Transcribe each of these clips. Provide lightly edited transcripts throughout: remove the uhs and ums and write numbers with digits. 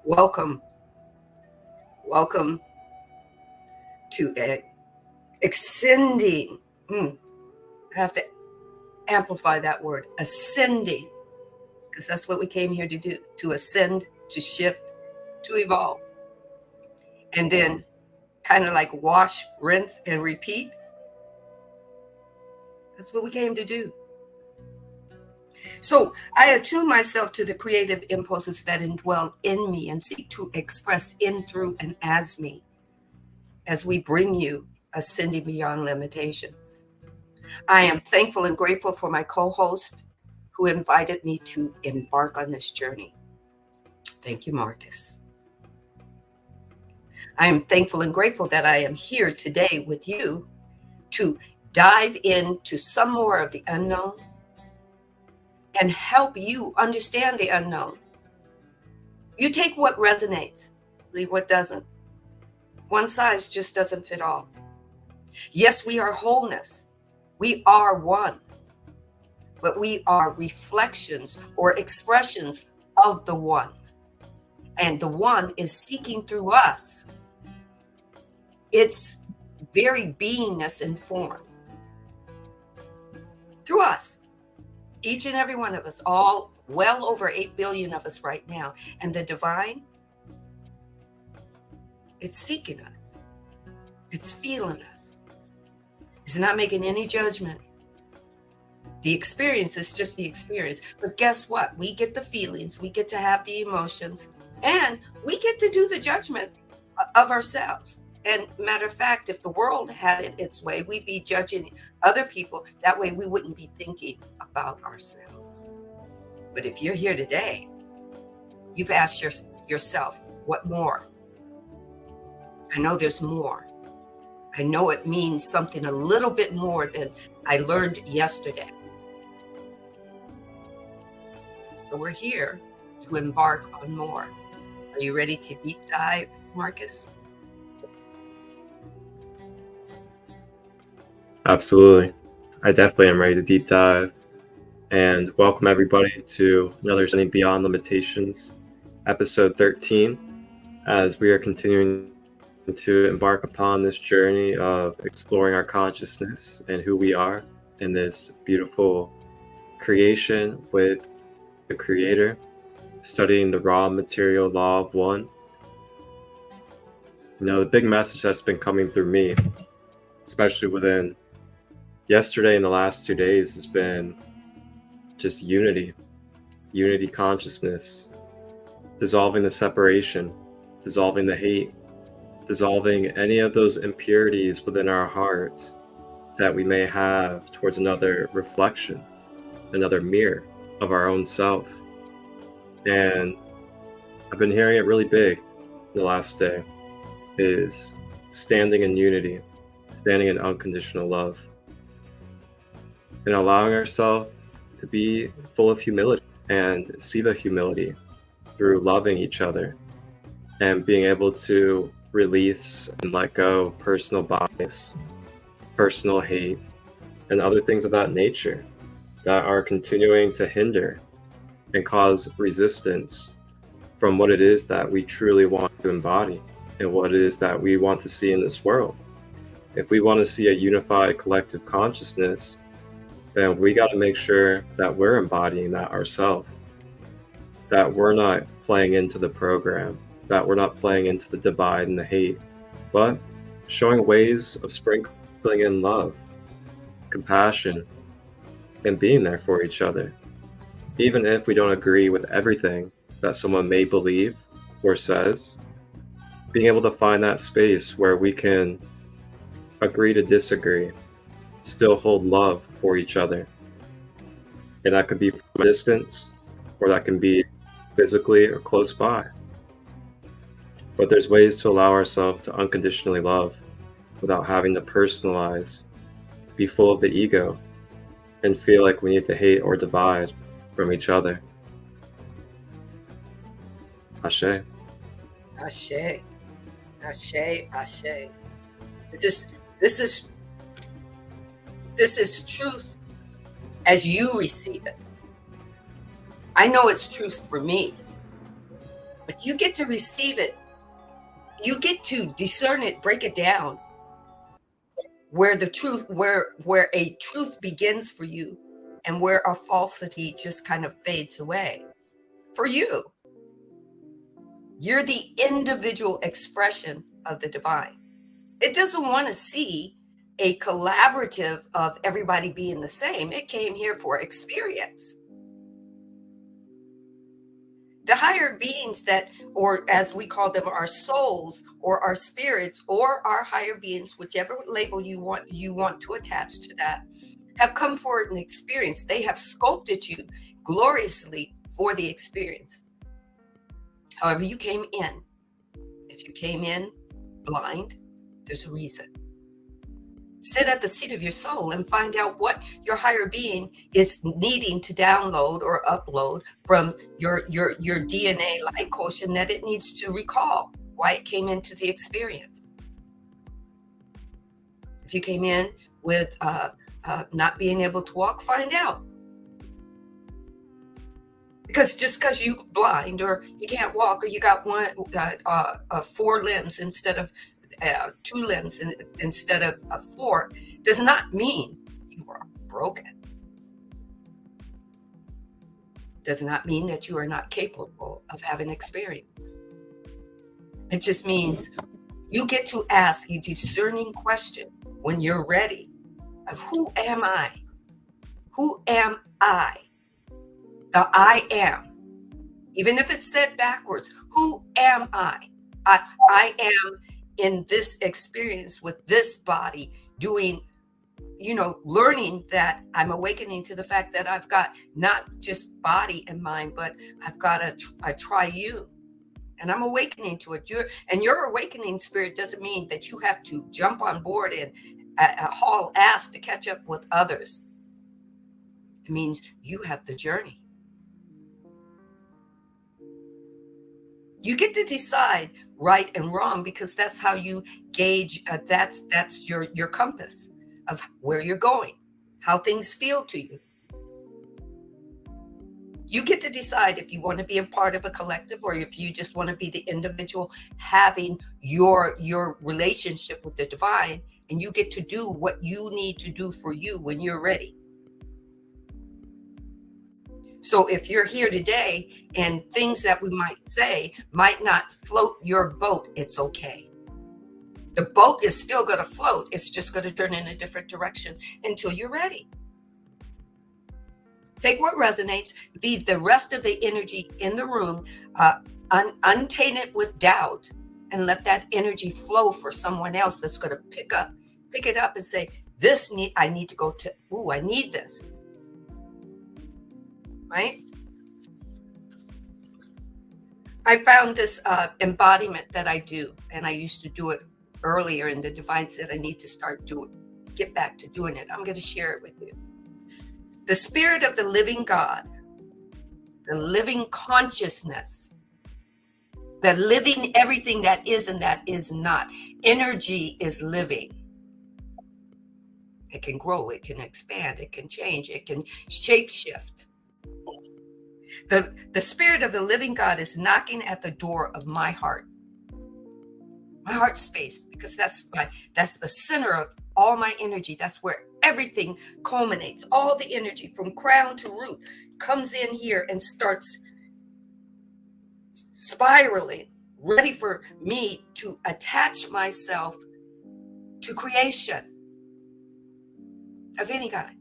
Welcome. Welcome to ascending. I have to amplify that word, ascending, because that's what we came here to do, to ascend, to shift, to evolve. And then kind of like wash, rinse, and repeat. That's what we came to do. So I attune myself to the creative impulses that indwell in me and seek to express in, through, and as me as we bring you ascending beyond limitations. I am thankful and grateful for my co-host who invited me to embark on this journey. Thank you, Marcus. I am thankful and grateful that I am here today with you to dive into some more of the unknown and help you understand the unknown. You take what resonates, leave what doesn't. One size just doesn't fit all. Yes, we are wholeness. We are one. But we are reflections or expressions of the one. And the one is seeking through us its very beingness and form. Through us. Each and every one of us, all well over 8 billion of us right now. And the divine, it's seeking us. It's feeling us. It's not making any judgment. The experience is just the experience. But guess what? We get the feelings, we get to have the emotions, and we get to do the judgment of ourselves. And matter of fact, if the world had it its way, we'd be judging other people. That way we wouldn't be thinking about ourselves. But if you're here today, you've asked yourself, what more? I know there's more. I know it means something a little bit more than I learned yesterday. So we're here to embark on more. Are you ready to deep dive, Marcus? Absolutely. I definitely am ready to deep dive. And welcome everybody to another Ascending Beyond Limitations, episode 13, as we are continuing to embark upon this journey of exploring our consciousness and who we are in this beautiful creation with the Creator, studying the raw material law of one. You know, the big message that's been coming through me, especially within yesterday and the last 2 days, has been just unity consciousness, dissolving the separation, dissolving the hate, dissolving any of those impurities within our hearts that we may have towards another reflection, another mirror of our own self. And I've been hearing it really big in the last day, is standing in unity, standing in unconditional love, and allowing ourselves to be full of humility and see the humility through loving each other and being able to release and let go personal bias, personal hate, and other things of that nature that are continuing to hinder and cause resistance from what it is that we truly want to embody and what it is that we want to see in this world. If we want to see a unified collective consciousness, then we got to make sure that we're embodying that ourselves, that we're not playing into the program, that we're not playing into the divide and the hate, but showing ways of sprinkling in love, compassion, and being there for each other. Even if we don't agree with everything that someone may believe or says, being able to find that space where we can agree to disagree, still hold love for each other. And that could be from a distance, or that can be physically or close by. But there's ways to allow ourselves to unconditionally love without having to personalize, be full of the ego, and feel like we need to hate or divide from each other. Ashe. Ashe. Ashe. Ashe. This is truth as you receive it. I know it's truth for me. But you get to receive it. You get to discern it, break it down, where the truth, where a truth begins for you, and where a falsity just kind of fades away. For you, you're the individual expression of the divine. It doesn't want to see a collaborative of everybody being the same. It came here for experience. The higher beings that, or as we call them, our souls or our spirits or our higher beings, whichever label you want to attach to that, have come for an experience. They have sculpted you gloriously for the experience. However you came in, if you came in blind, there's a reason. Sit at the seat of your soul and find out what your higher being is needing to download or upload from your DNA light quotient that it needs to recall why it came into the experience. If you came in with not being able to walk, find out. Because just because you're blind or you can't walk or you got four limbs instead of 2 limbs instead of 4 does not mean you are broken. Does not mean that you are not capable of having experience. It just means you get to ask a discerning question when you're ready of who am I? Who am I? The I am. Even if it's said backwards, who am I? I am in this experience with this body doing, learning that I'm awakening to the fact that I've got not just body and mind, but I've got a triune, and I'm awakening to it. Your awakening spirit doesn't mean that you have to jump on board and haul ass to catch up with others. It means you have the journey. You get to decide right and wrong because that's how you gauge. That's your compass of where you're going, how things feel to you. You get to decide if you want to be a part of a collective or if you just want to be the individual having your relationship with the divine, and you get to do what you need to do for you when you're ready. So if you're here today and things that we might say might not float your boat, it's okay. The boat is still going to float. It's just going to turn in a different direction until you're ready. Take what resonates, leave the rest of the energy in the room, untainted with doubt, and let that energy flow for someone else that's going to pick it up and say, I need to go to, I need this. Right? I found this embodiment that I do, and I used to do it earlier, and the divine said I need to get back to doing it. I'm going to share it with you. The spirit of the living God, the living consciousness, the living everything that is and that is not. Energy is living. It can grow, it can expand, it can change, it can shapeshift. The spirit of the living God is knocking at the door of my heart space, because that's the center of all my energy. That's where everything culminates. All the energy from crown to root comes in here and starts spiraling, ready for me to attach myself to creation of any kind,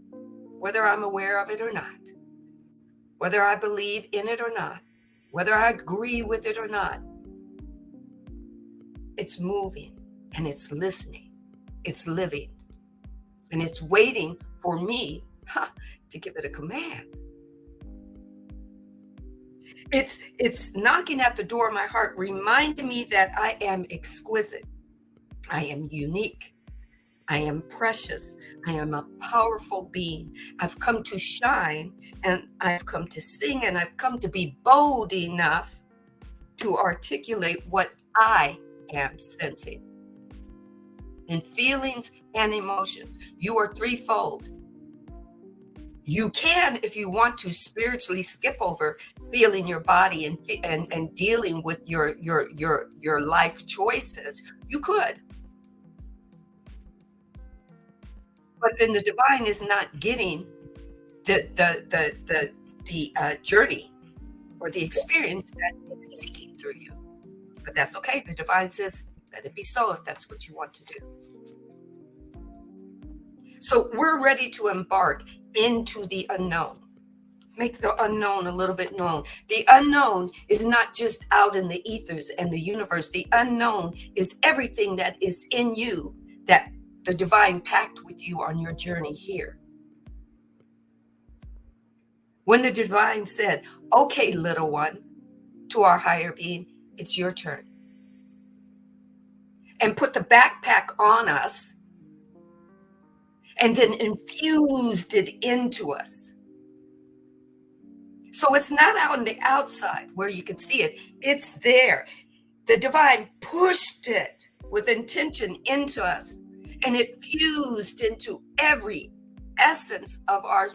whether I'm aware of it or not. Whether I believe in it or not, whether I agree with it or not, it's moving and it's listening, it's living, and it's waiting for me to give it a command. It's knocking at the door of my heart, reminding me that I am exquisite, I am unique, I am precious. I am a powerful being. I've come to shine, and I've come to sing, and I've come to be bold enough to articulate what I am sensing in feelings and emotions. You are threefold. You can, if you want to, spiritually skip over feeling your body and dealing with your life choices. You could, but then the divine is not getting the journey or the experience that it is seeking through you. But that's okay. The divine says, let it be so if that's what you want to do. So we're ready to embark into the unknown. Make the unknown a little bit known. The unknown is not just out in the ethers and the universe. The unknown is everything that is in you that the divine packed with you on your journey here. When the divine said, okay, little one, to our higher being, it's your turn. And put the backpack on us and then infused it into us. So it's not out on the outside where you can see it. It's there. The divine pushed it with intention into us, and it fused into every essence of our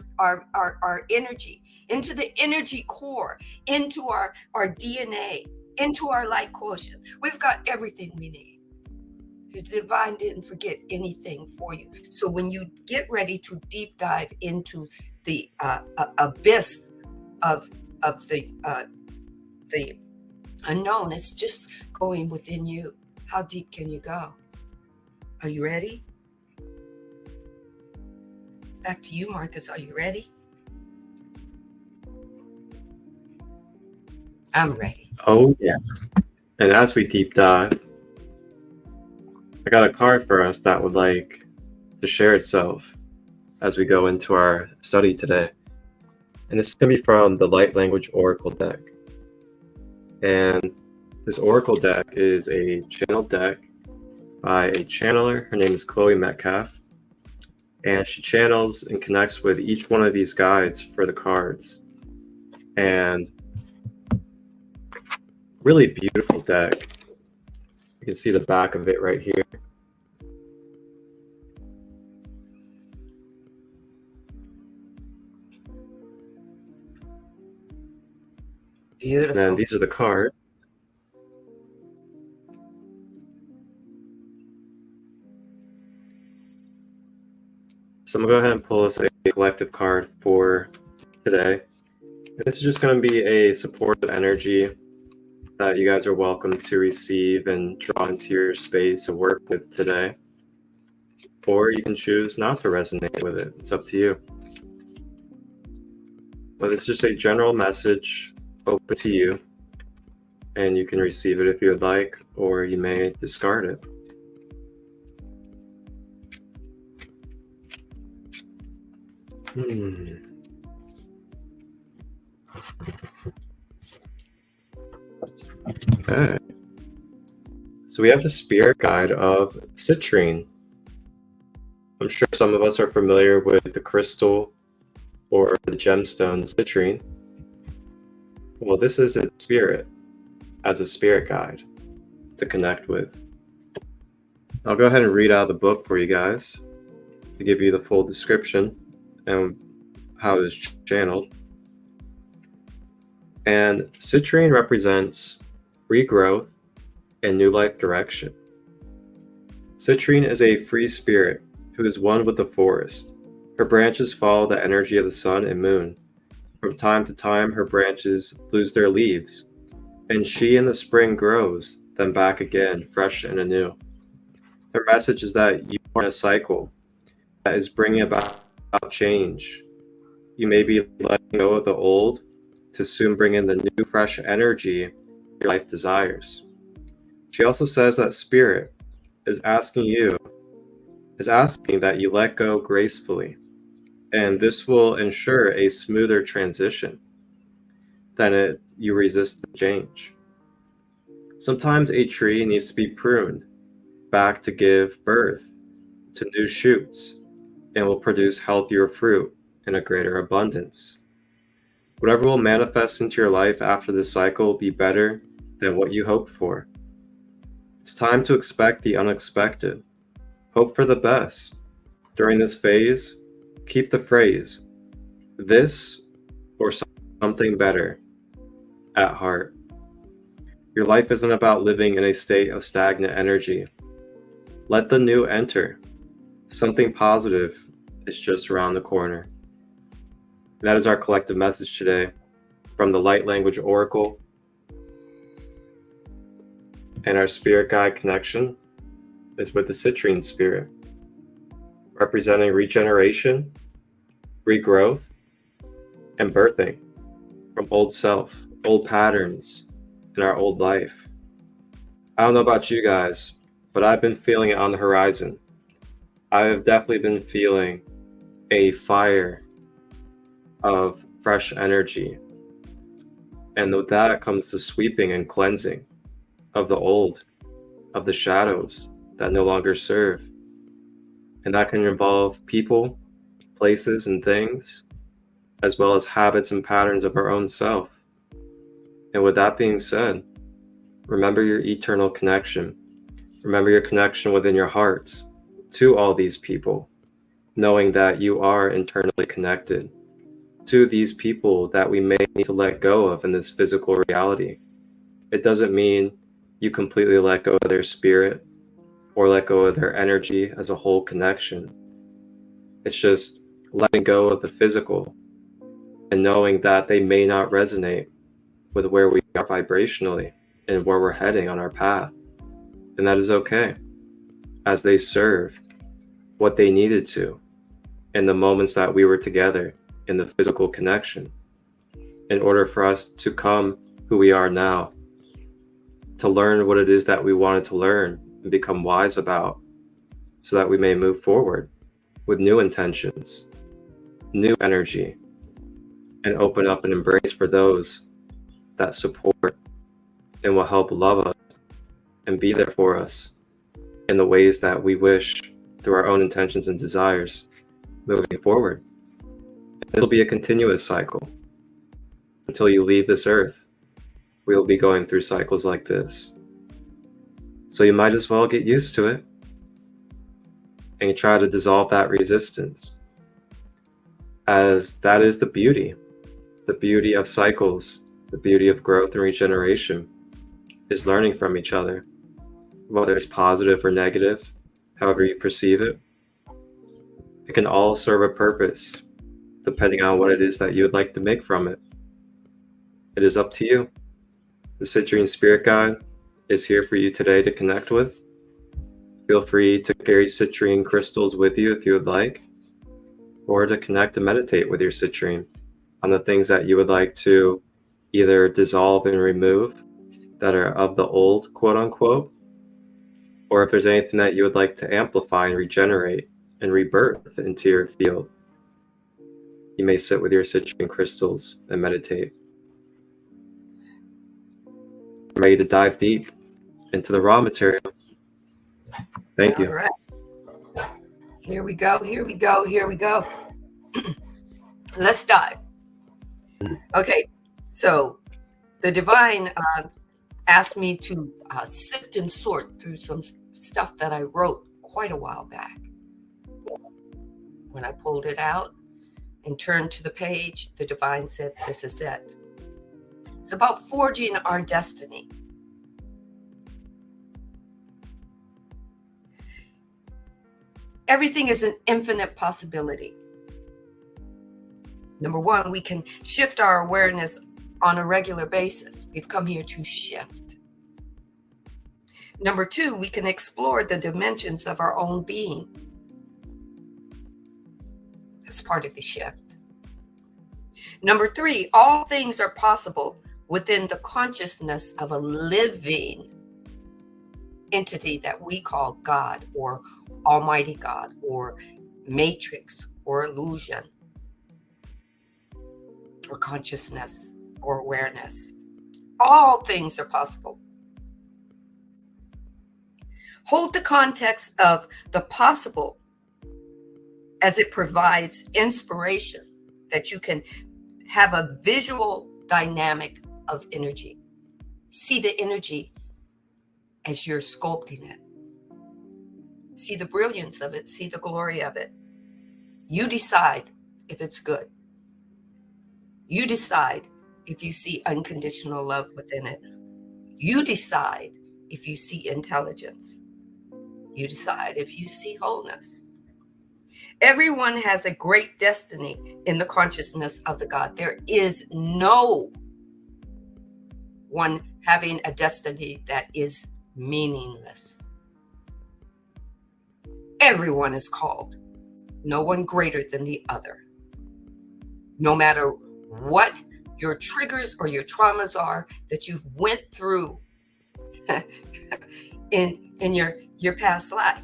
energy, into the energy core, into our DNA, into our light quotient. We've got everything we need. The divine didn't forget anything for you. So when you get ready to deep dive into the abyss of the unknown, it's just going within you. How deep can you go? Are you ready? Back to you, Marcus. Are you ready? I'm ready. Oh, yeah. And as we deep dive, I got a card for us that would like to share itself as we go into our study today. And this is going to be from the Light Language Oracle deck. And this Oracle deck is a channel deck by a channeler. Her name is Chloe Metcalf. And she channels and connects with each one of these guides for the cards. And really beautiful deck. You can see the back of it right here. Beautiful. And these are the cards. So I'm going to go ahead and pull us a collective card for today. And this is just going to be a supportive energy that you guys are welcome to receive and draw into your space and work with today. Or you can choose not to resonate with it. It's up to you. But it's just a general message open to you, and you can receive it if you would like, or you may discard it. Okay. So we have the spirit guide of citrine. I'm sure some of us are familiar with the crystal or the gemstone citrine. Well, this is its spirit as a spirit guide to connect with. I'll go ahead and read out the book for you guys to give you the full description and how it is channeled. And citrine represents regrowth and new life direction. Citrine is a free spirit who is one with the forest. Her branches follow the energy of the sun and moon. From time to time, her branches lose their leaves, and she in the spring grows, then back again, fresh and anew. Her message is that you are in a cycle that is bringing about change. You may be letting go of the old to soon bring in the new, fresh energy your life desires. She also says that Spirit is asking that you let go gracefully, and this will ensure a smoother transition than you resist the change. Sometimes a tree needs to be pruned back to give birth to new shoots and will produce healthier fruit in a greater abundance. Whatever will manifest into your life after this cycle will be better than what you hoped for. It's time to expect the unexpected. Hope for the best. During this phase, keep the phrase, this or something better at heart. Your life isn't about living in a state of stagnant energy. Let the new enter. Something positive is just around the corner. And that is our collective message today from the Light Language Oracle. And our spirit guide connection is with the citrine spirit, representing regeneration, regrowth, and birthing from old self, old patterns in our old life. I don't know about you guys, but I've been feeling it on the horizon. I have definitely been feeling a fire of fresh energy. And with that comes the sweeping and cleansing of the old, of the shadows that no longer serve. And that can involve people, places, and things, as well as habits and patterns of our own self. And with that being said, remember your eternal connection. Remember your connection within your heart to all these people, knowing that you are internally connected to these people that we may need to let go of in this physical reality. It doesn't mean you completely let go of their spirit or let go of their energy as a whole connection. It's just letting go of the physical and knowing that they may not resonate with where we are vibrationally and where we're heading on our path. And that is okay, as they served what they needed to in the moments that we were together in the physical connection, in order for us to come who we are now, to learn what it is that we wanted to learn and become wise about, so that we may move forward with new intentions, new energy, and open up and embrace for those that support and will help love us and be there for us in the ways that we wish through our own intentions and desires moving forward. This will be a continuous cycle. Until you leave this earth, we will be going through cycles like this. So you might as well get used to it and try to dissolve that resistance, as that is the beauty of cycles, the beauty of growth and regeneration, is learning from each other, whether it's positive or negative, however you perceive it. It can all serve a purpose, depending on what it is that you would like to make from it. It is up to you. The Citrine Spirit Guide is here for you today to connect with. Feel free to carry citrine crystals with you if you would like, or to connect and meditate with your citrine on the things that you would like to either dissolve and remove that are of the old, quote unquote, or if there's anything that you would like to amplify and regenerate and rebirth into your field. You may sit with your citrine crystals and meditate. I'm ready to dive deep into the raw material. Thank you. All right. Here we go. Let's dive. Okay, so the divine asked me to sift and sort through some stuff that I wrote quite a while back. When I pulled it out and turned to the page, the divine said, "This is it." It's about forging our destiny. Everything is an infinite possibility. Number one, we can shift our awareness on a regular basis. We've come here to shift. Number two, we can explore the dimensions of our own being. That's part of the shift. Number three, all things are possible within the consciousness of a living entity that we call God, or Almighty God, or Matrix, or illusion, or consciousness, or awareness. All things are possible. Hold the context of the possible as it provides inspiration, that you can have a visual dynamic of energy. See the energy as you're sculpting it. See the brilliance of it. See the glory of it. You decide if it's good. You decide if you see unconditional love within it. You decide if you see intelligence. You decide if you see wholeness. Everyone has a great destiny in the consciousness of the God. There is no one having a destiny that is meaningless. Everyone is called. No one greater than the other. No matter what your triggers or your traumas are that you've went through in your past life,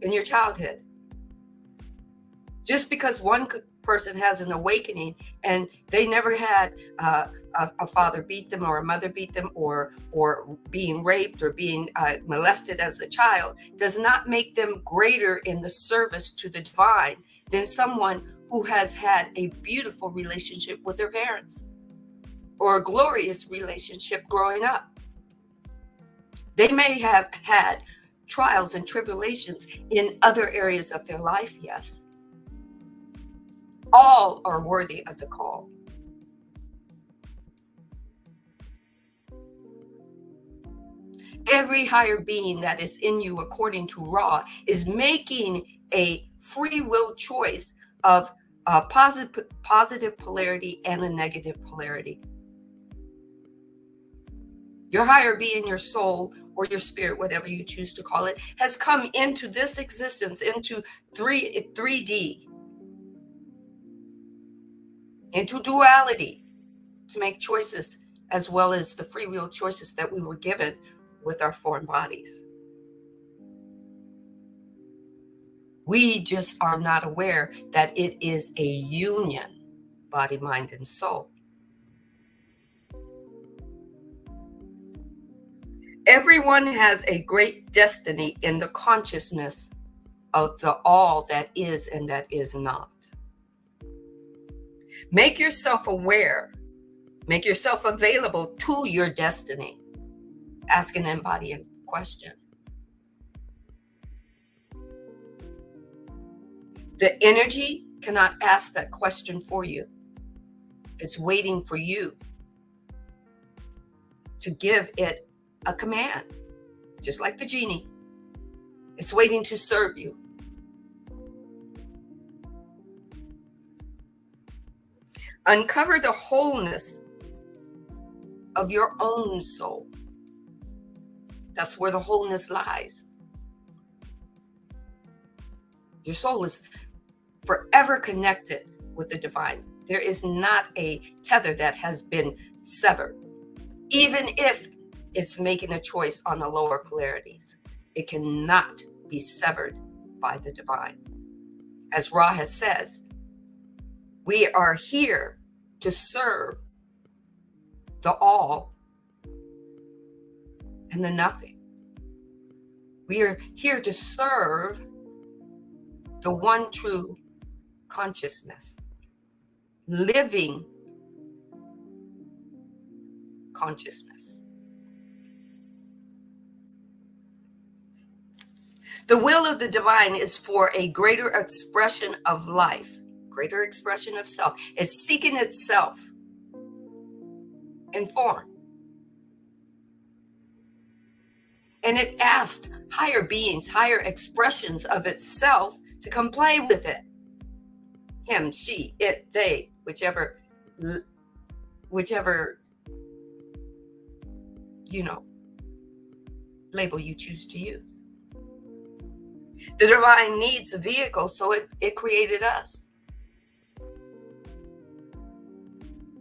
in your childhood. Just because one person has an awakening and they never had a father beat them or a mother beat them or being raped or being molested as a child does not make them greater in the service to the divine than someone who has had a beautiful relationship with their parents or a glorious relationship growing up. They may have had trials and tribulations in other areas of their life, yes. All are worthy of the call. Every higher being that is in you, according to Ra, is making a free will choice of a positive polarity and a negative polarity. Your higher being, your soul, or your spirit, whatever you choose to call it, has come into this existence, into 3D, into duality, to make choices, as well as the free will choices that we were given with our foreign bodies. We just are not aware that it is a union, body, mind, and soul. Everyone has a great destiny in the consciousness of the all that is and that is not. Make yourself aware. Make yourself available to your destiny. Ask an embodying question. The energy cannot ask that question for you. It's waiting for you to give it a command, just like the genie. It's waiting to serve you. Uncover the wholeness of your own soul. That's where the wholeness lies. Your soul is forever connected with the divine. There is not a tether that has been severed. Even if it's making a choice on the lower polarities, it cannot be severed by the divine. As Ra has says, we are here to serve the all and the nothing. We are here to serve the one true consciousness, living consciousness. The will of the divine is for a greater expression of life, greater expression of self. It's seeking itself in form. And it asked higher beings, higher expressions of itself to come play with it. Him, she, it, they, whichever, label you choose to use. The divine needs a vehicle, so it created us.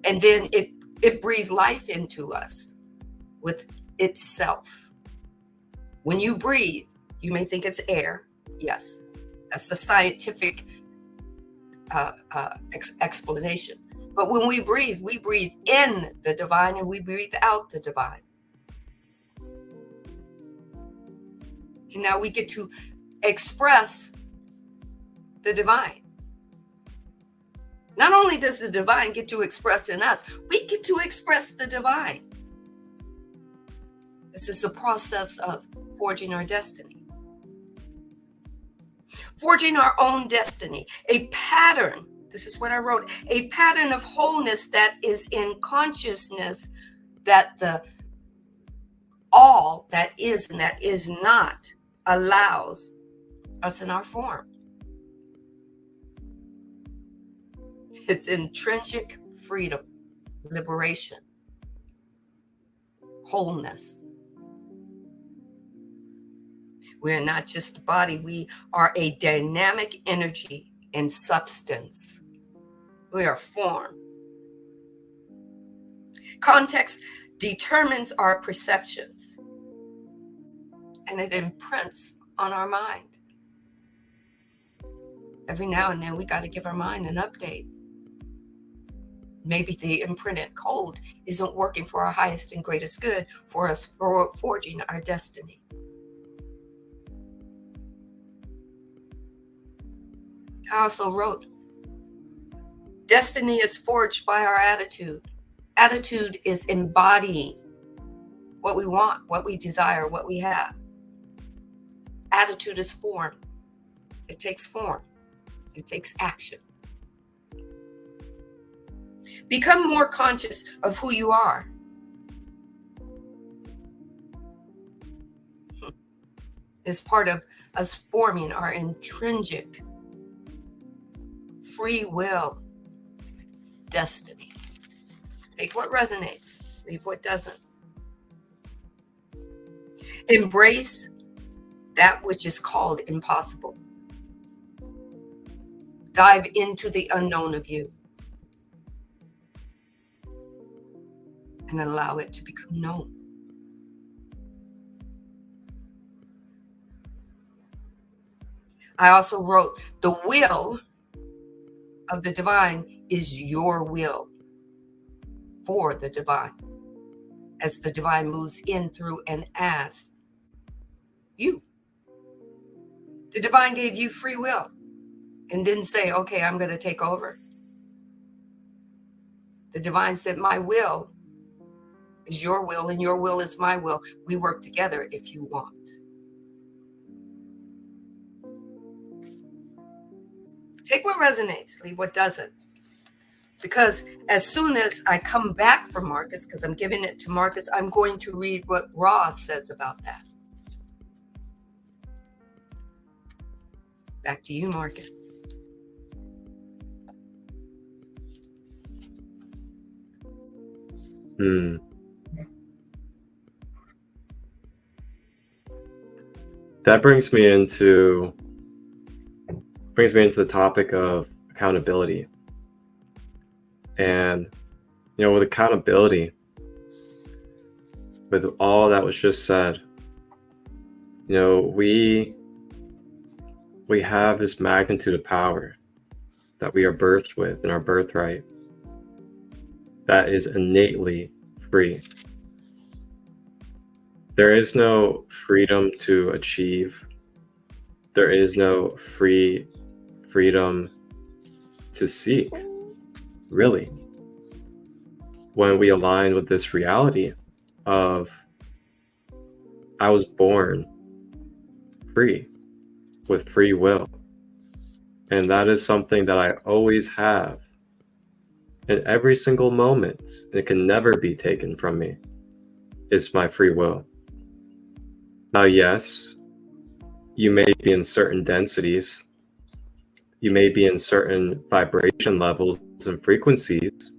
And then it breathed life into us with itself. When you breathe, you may think it's air. Yes, that's the scientific explanation. But when we breathe in the divine and we breathe out the divine. And now we get to express the divine. Not only does the divine get to express in us, we get to express the divine. This is a process of forging our destiny. Forging our own destiny, a pattern This is what I wrote. A pattern of wholeness that is in consciousness, that the all that is and that is not allows us in our form. It's intrinsic freedom, liberation, wholeness. We are not just a body. We are a dynamic energy and substance. We are form. Context determines our perceptions, and it imprints on our mind. Every now and then, we got to give our mind an update. Maybe the imprinted code isn't working for our highest and greatest good, for us forging our destiny. I also wrote, destiny is forged by our attitude. Attitude is embodying what we want, what we desire, what we have. Attitude is form. It takes form. It takes action. Become more conscious of who you are. It's part of us forming our intrinsic free will destiny. Take what resonates, leave what doesn't. Embrace that which is called impossible. Dive into the unknown of you and allow it to become known. I also wrote, the will of the divine is your will for the divine, as the divine moves in, through, and as you. The divine gave you free will and didn't say, okay, I'm going to take over. The divine said, my will is your will and your will is my will. We work together if you want. Take what resonates, leave what doesn't. Because as soon as I come back from Marcus, because I'm giving it to Marcus, I'm going to read what Ross says about that. Back to you, Marcus. That brings me into the topic of accountability. And, with accountability, with all that was just said, we have this magnitude of power that we are birthed with in our birthright that is innately free. There is no freedom to achieve. There is no freedom to seek, really. When we align with this reality of, I was born free, with free will. And that is something that I always have in every single moment. And it can never be taken from me. It's my free will. Now, yes, you may be in certain densities. You may be in certain vibration levels and frequencies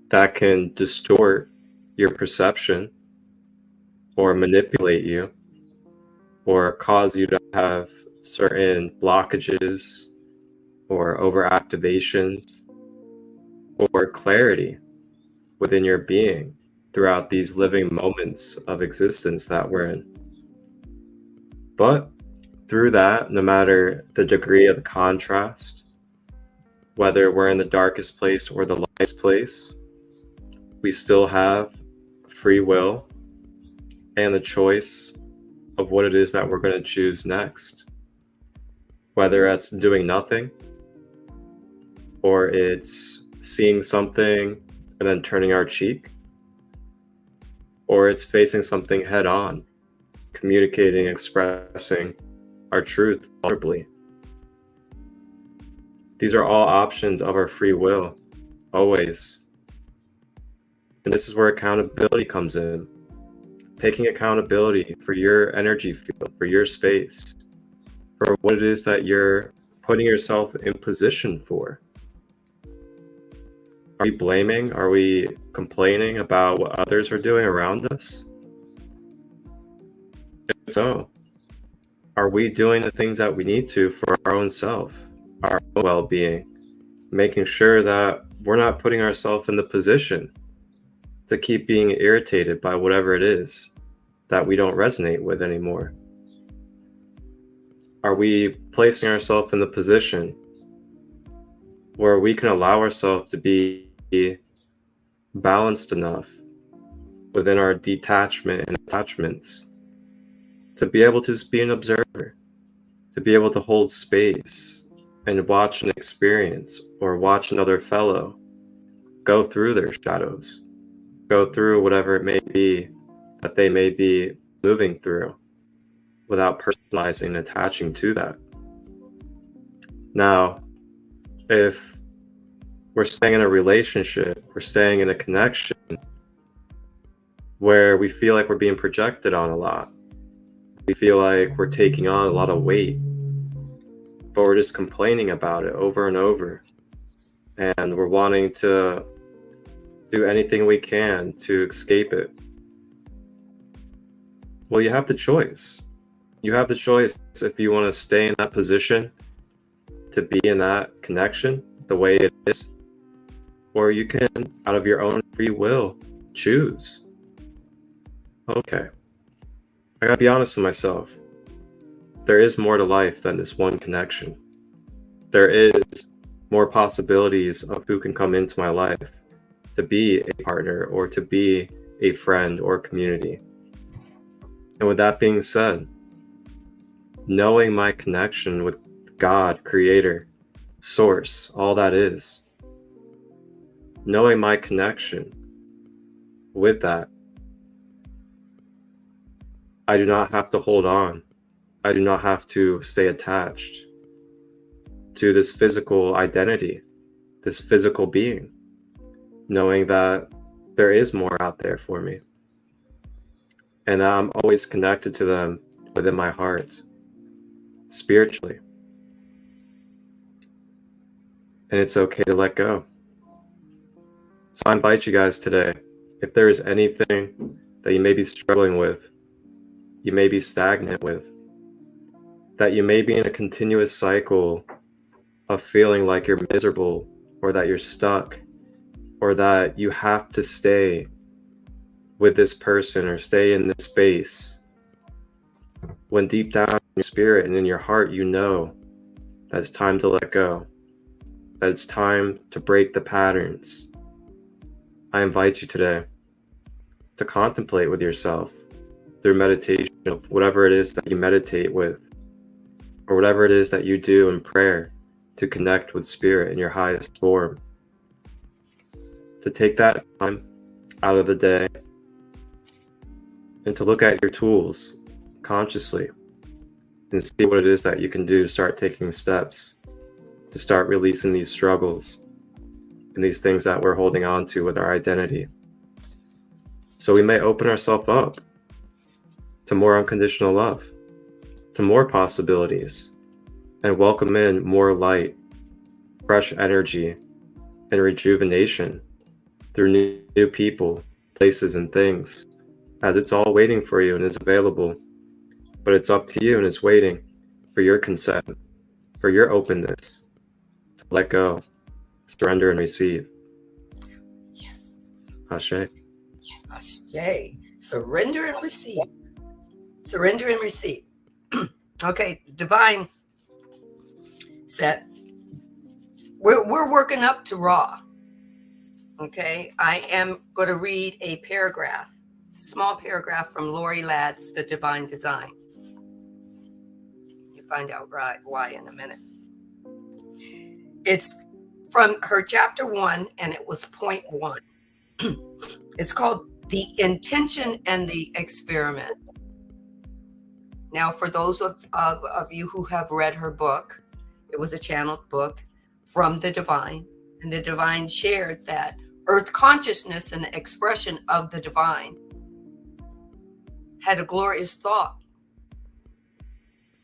that can distort your perception or manipulate you or cause you to have certain blockages or overactivations or clarity within your being throughout these living moments of existence that we're in. But through that, no matter the degree of the contrast, whether we're in the darkest place or the lightest place, we still have free will and the choice of what it is that we're going to choose next. Whether it's doing nothing, or it's seeing something and then turning our cheek, or it's facing something head on, communicating, expressing our truth vulnerably. These are all options of our free will, always. And this is where accountability comes in. Taking accountability for your energy field, for your space, for what it is that you're putting yourself in position for. Are we blaming? Are we complaining about what others are doing around us? If so, are we doing the things that we need to for our own self, our own well-being, making sure that we're not putting ourselves in the position to keep being irritated by whatever it is that we don't resonate with anymore? Are we placing ourselves in the position where we can allow ourselves to be balanced enough within our detachment and attachments to be able to just be an observer, to be able to hold space and watch an experience or watch another fellow go through their shadows, go through whatever it may be that they may be moving through without personalizing and attaching to that? Now, if we're staying in a relationship, we're staying in a connection where we feel like we're being projected on a lot, we feel like we're taking on a lot of weight, but we're just complaining about it over and over, and we're wanting to do anything we can to escape it. Well, you have the choice. You have the choice if you want to stay in that position, to be in that connection the way it is, or you can, out of your own free will, choose. Okay, I gotta be honest with myself. There is more to life than this one connection. There is more possibilities of who can come into my life to be a partner or to be a friend or community. And with that being said, knowing my connection with God, Creator, Source, all that is, knowing my connection with that, I do not have to hold on. I do not have to stay attached to this physical identity, this physical being, knowing that there is more out there for me. And I'm always connected to them within my heart, spiritually. And it's okay to let go. So I invite you guys today, if there is anything that you may be struggling with, you may be stagnant with, that you may be in a continuous cycle of feeling like you're miserable, or that you're stuck, or that you have to stay with this person or stay in this space, when deep down in your spirit and in your heart you know that it's time to let go, that it's time to break the patterns, I invite you today to contemplate with yourself through meditation, whatever it is that you meditate with, or whatever it is that you do in prayer to connect with spirit in your highest form, to take that time out of the day and to look at your tools consciously and see what it is that you can do to start taking steps, to start releasing these struggles and these things that we're holding on to with our identity. So we may open ourselves up to more unconditional love, to more possibilities, and welcome in more light, fresh energy, and rejuvenation through new people, places, and things, as it's all waiting for you and is available. But it's up to you, and it's waiting for your consent, for your openness to let go, surrender, and receive. Yes. Ashe. Yes. Ashe. Surrender and receive. Surrender and receive. Okay, Divine said, we're working up to Raw. Okay, I am going to read a paragraph, small paragraph from Lori Ladd's The Divine Design. You find out why in a minute. It's from her chapter 1, and it was point 1. It's called The Intention and the Experiment. Now, for those of you who have read her book, it was a channeled book from the divine. And the divine shared that earth consciousness and the expression of the divine had a glorious thought.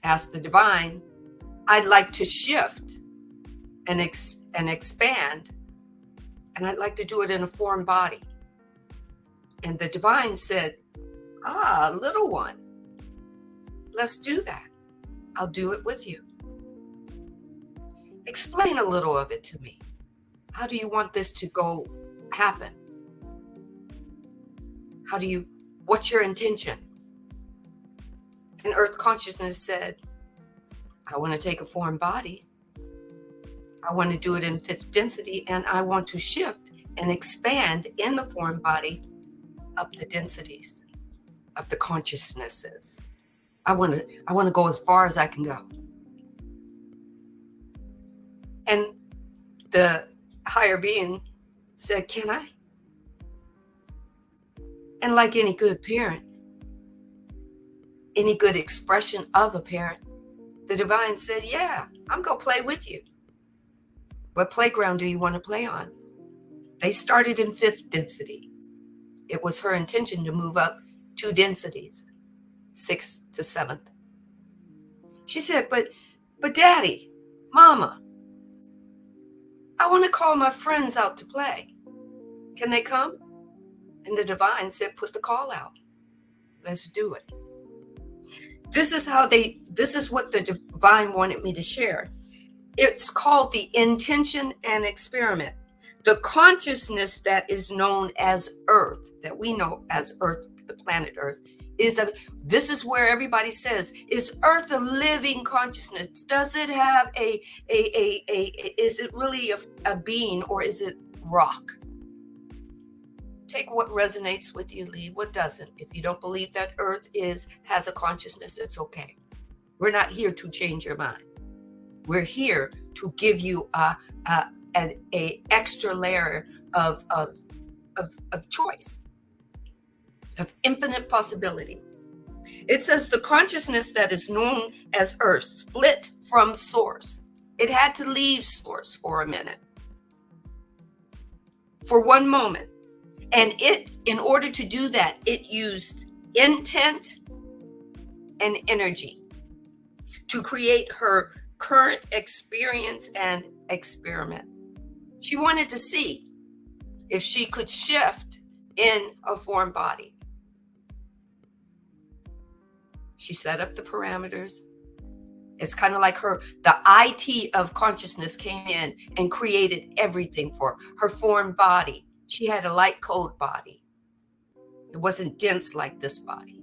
Asked the divine, I'd like to shift and expand, and I'd like to do it in a foreign body. And the divine said, little one, let's do that. I'll do it with you. Explain a little of it to me. How do you want this to go happen? What's your intention? And earth consciousness said, I want to take a foreign body. I want to do it in fifth density, and I want to shift and expand in the foreign body up the densities, up the consciousnesses. I want to go as far as I can go. And the higher being said, can I? And like any good parent, any good expression of a parent, the divine said, yeah, I'm going to play with you. What playground do you want to play on? They started in fifth density. It was her intention to move up 2 densities, 6th to 7th. She said, but Daddy, Mama, I want to call my friends out to play. Can they come? And the divine said, put the call out. Let's do it. This is what the divine wanted me to share. It's called the intention and experiment. The consciousness that is known as Earth, that we know as Earth, the planet Earth, this is where everybody says, is Earth a living consciousness? Does it have is it really a being, or is it rock? Take what resonates with you, leave what doesn't. If you don't believe that Earth has a consciousness, it's okay. We're not here to change your mind. We're here to give you an extra layer of choice, of infinite possibility. It says the consciousness that is known as Earth split from source. It had to leave source for a minute, for one moment. And in order to do that, it used intent and energy to create her current experience and experiment. She wanted to see if she could shift in a foreign body. She set up the parameters. It's kind of like the IT of consciousness came in and created everything for her foreign body. She had a light code body. It wasn't dense like this body.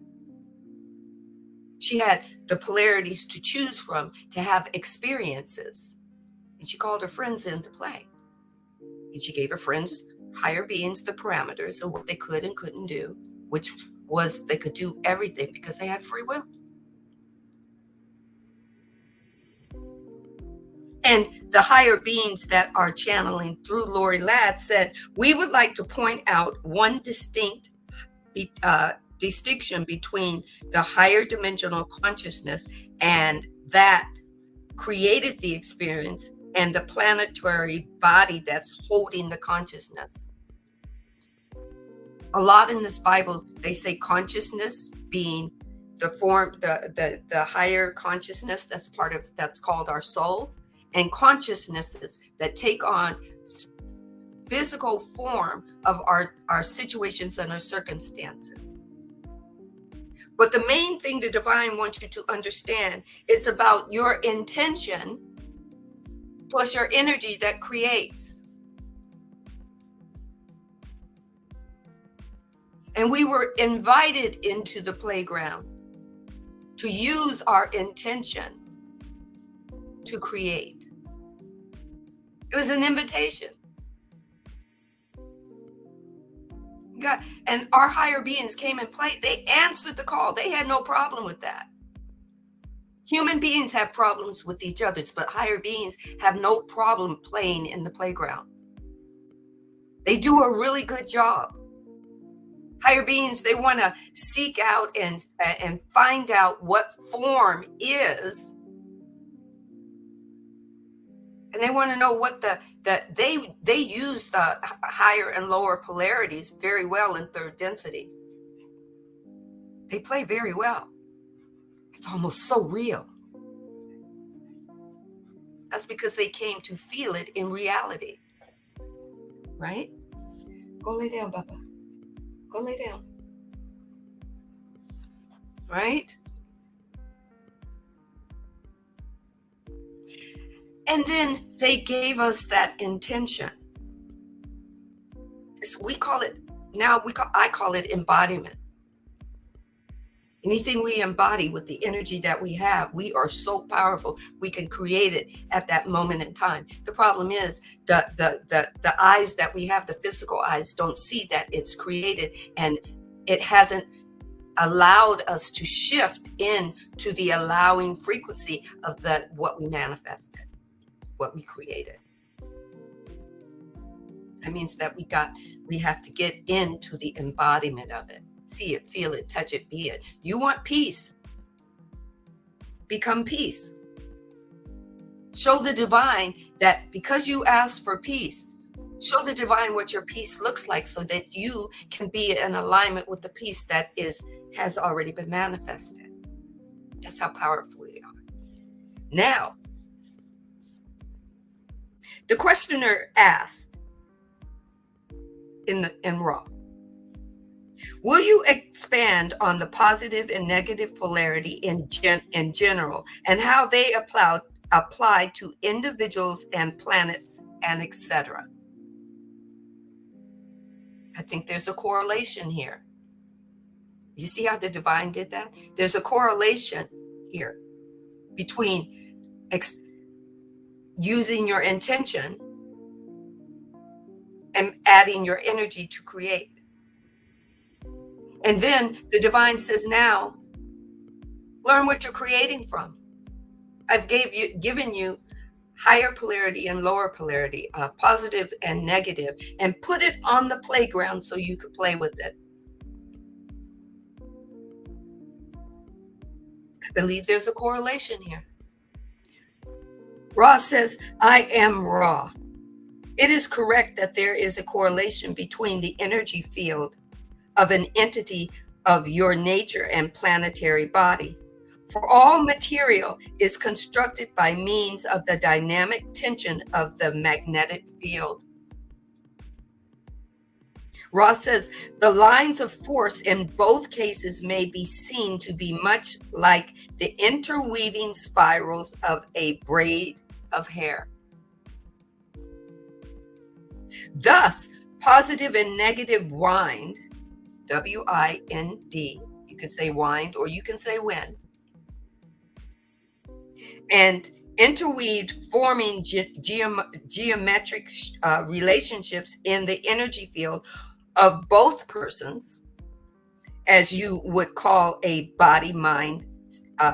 She had the polarities to choose from to have experiences. And she called her friends in to play. And she gave her friends, higher beings, the parameters of what they could and couldn't do, which was they could do everything because they had free will. And the higher beings that are channeling through Lori Ladd said, we would like to point out one distinct distinction between the higher dimensional consciousness and that created the experience and the planetary body that's holding the consciousness. A lot in this Bible, they say consciousness being the form, the higher consciousness that's called our soul, and consciousnesses that take on physical form of our situations and our circumstances. But the main thing the divine wants you to understand, it's about your intention plus your energy that creates. And we were invited into the playground to use our intention to create. It was an invitation. God, and our higher beings came and played. They answered the call. They had no problem with that. Human beings have problems with each other, but higher beings have no problem playing in the playground. They do a really good job. Higher beings, they want to seek out and find out what form is. And they want to know what they use the higher and lower polarities very well in third density. They play very well. It's almost so real. That's because they came to feel it in reality. Right? Go lay down, Papa. Go lay down. Right? And then they gave us that intention. We call it, I call it embodiment. Anything we embody with the energy that we have, we are so powerful. We can create it at that moment in time. The problem is the eyes that we have, the physical eyes, don't see that it's created, and it hasn't allowed us to shift into the allowing frequency of what we manifested, what we created. That means that we have to get into the embodiment of it. See it, feel it, touch it, be it. You want peace. Become peace. Show the divine that because you asked for peace, show the divine what your peace looks like so that you can be in alignment with the peace that has already been manifested. That's how powerful we are. Now, the questioner asked in Raw, will you expand on the positive and negative polarity in general and how they apply to individuals and planets and etc.? I think there's a correlation here. You see how the divine did that? There's a correlation here between using your intention and adding your energy to create. And then the divine says, now, learn what you're creating from. I've given you higher polarity and lower polarity, positive and negative, and put it on the playground so you could play with it. I believe there's a correlation here. Ra says, I am Ra. It is correct that there is a correlation between the energy field of an entity of your nature and planetary body. For all material is constructed by means of the dynamic tension of the magnetic field. Ross says, the lines of force in both cases may be seen to be much like the interweaving spirals of a braid of hair. Thus, positive and negative wind, W-I-N-D, you can say wind or you can say wind, and interweaved, forming geometric relationships in the energy field of both persons, as you would call a body, mind,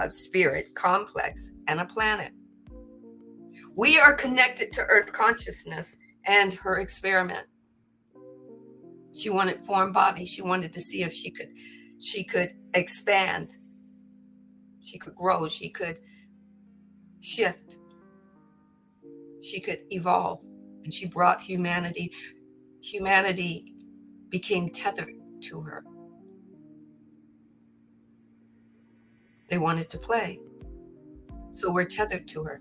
spirit complex, and a planet. We are connected to Earth consciousness and her experiment. She wanted form body. She wanted to see if she could expand. She could grow. She could shift. She could evolve. And she brought humanity. Humanity became tethered to her. They wanted to play. So we're tethered to her.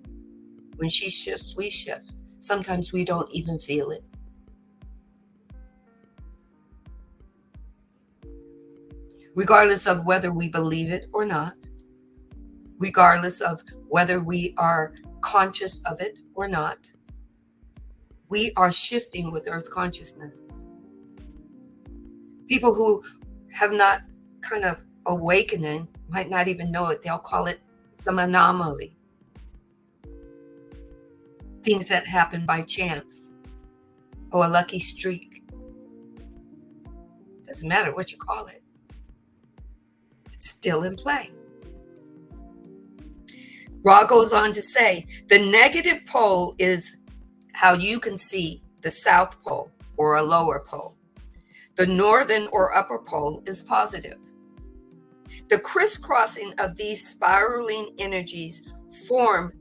When she shifts, we shift. Sometimes we don't even feel it. Regardless of whether we believe it or not, regardless of whether we are conscious of it or not, we are shifting with Earth consciousness. People who have not kind of awakening might not even know it. They'll call it some anomaly. Things that happen by chance. Or a lucky streak. Doesn't matter what you call it. It's still in play. Ra goes on to say, the negative pole is how you can see the South Pole or a lower pole. The northern or upper pole is positive. The crisscrossing of these spiraling energies form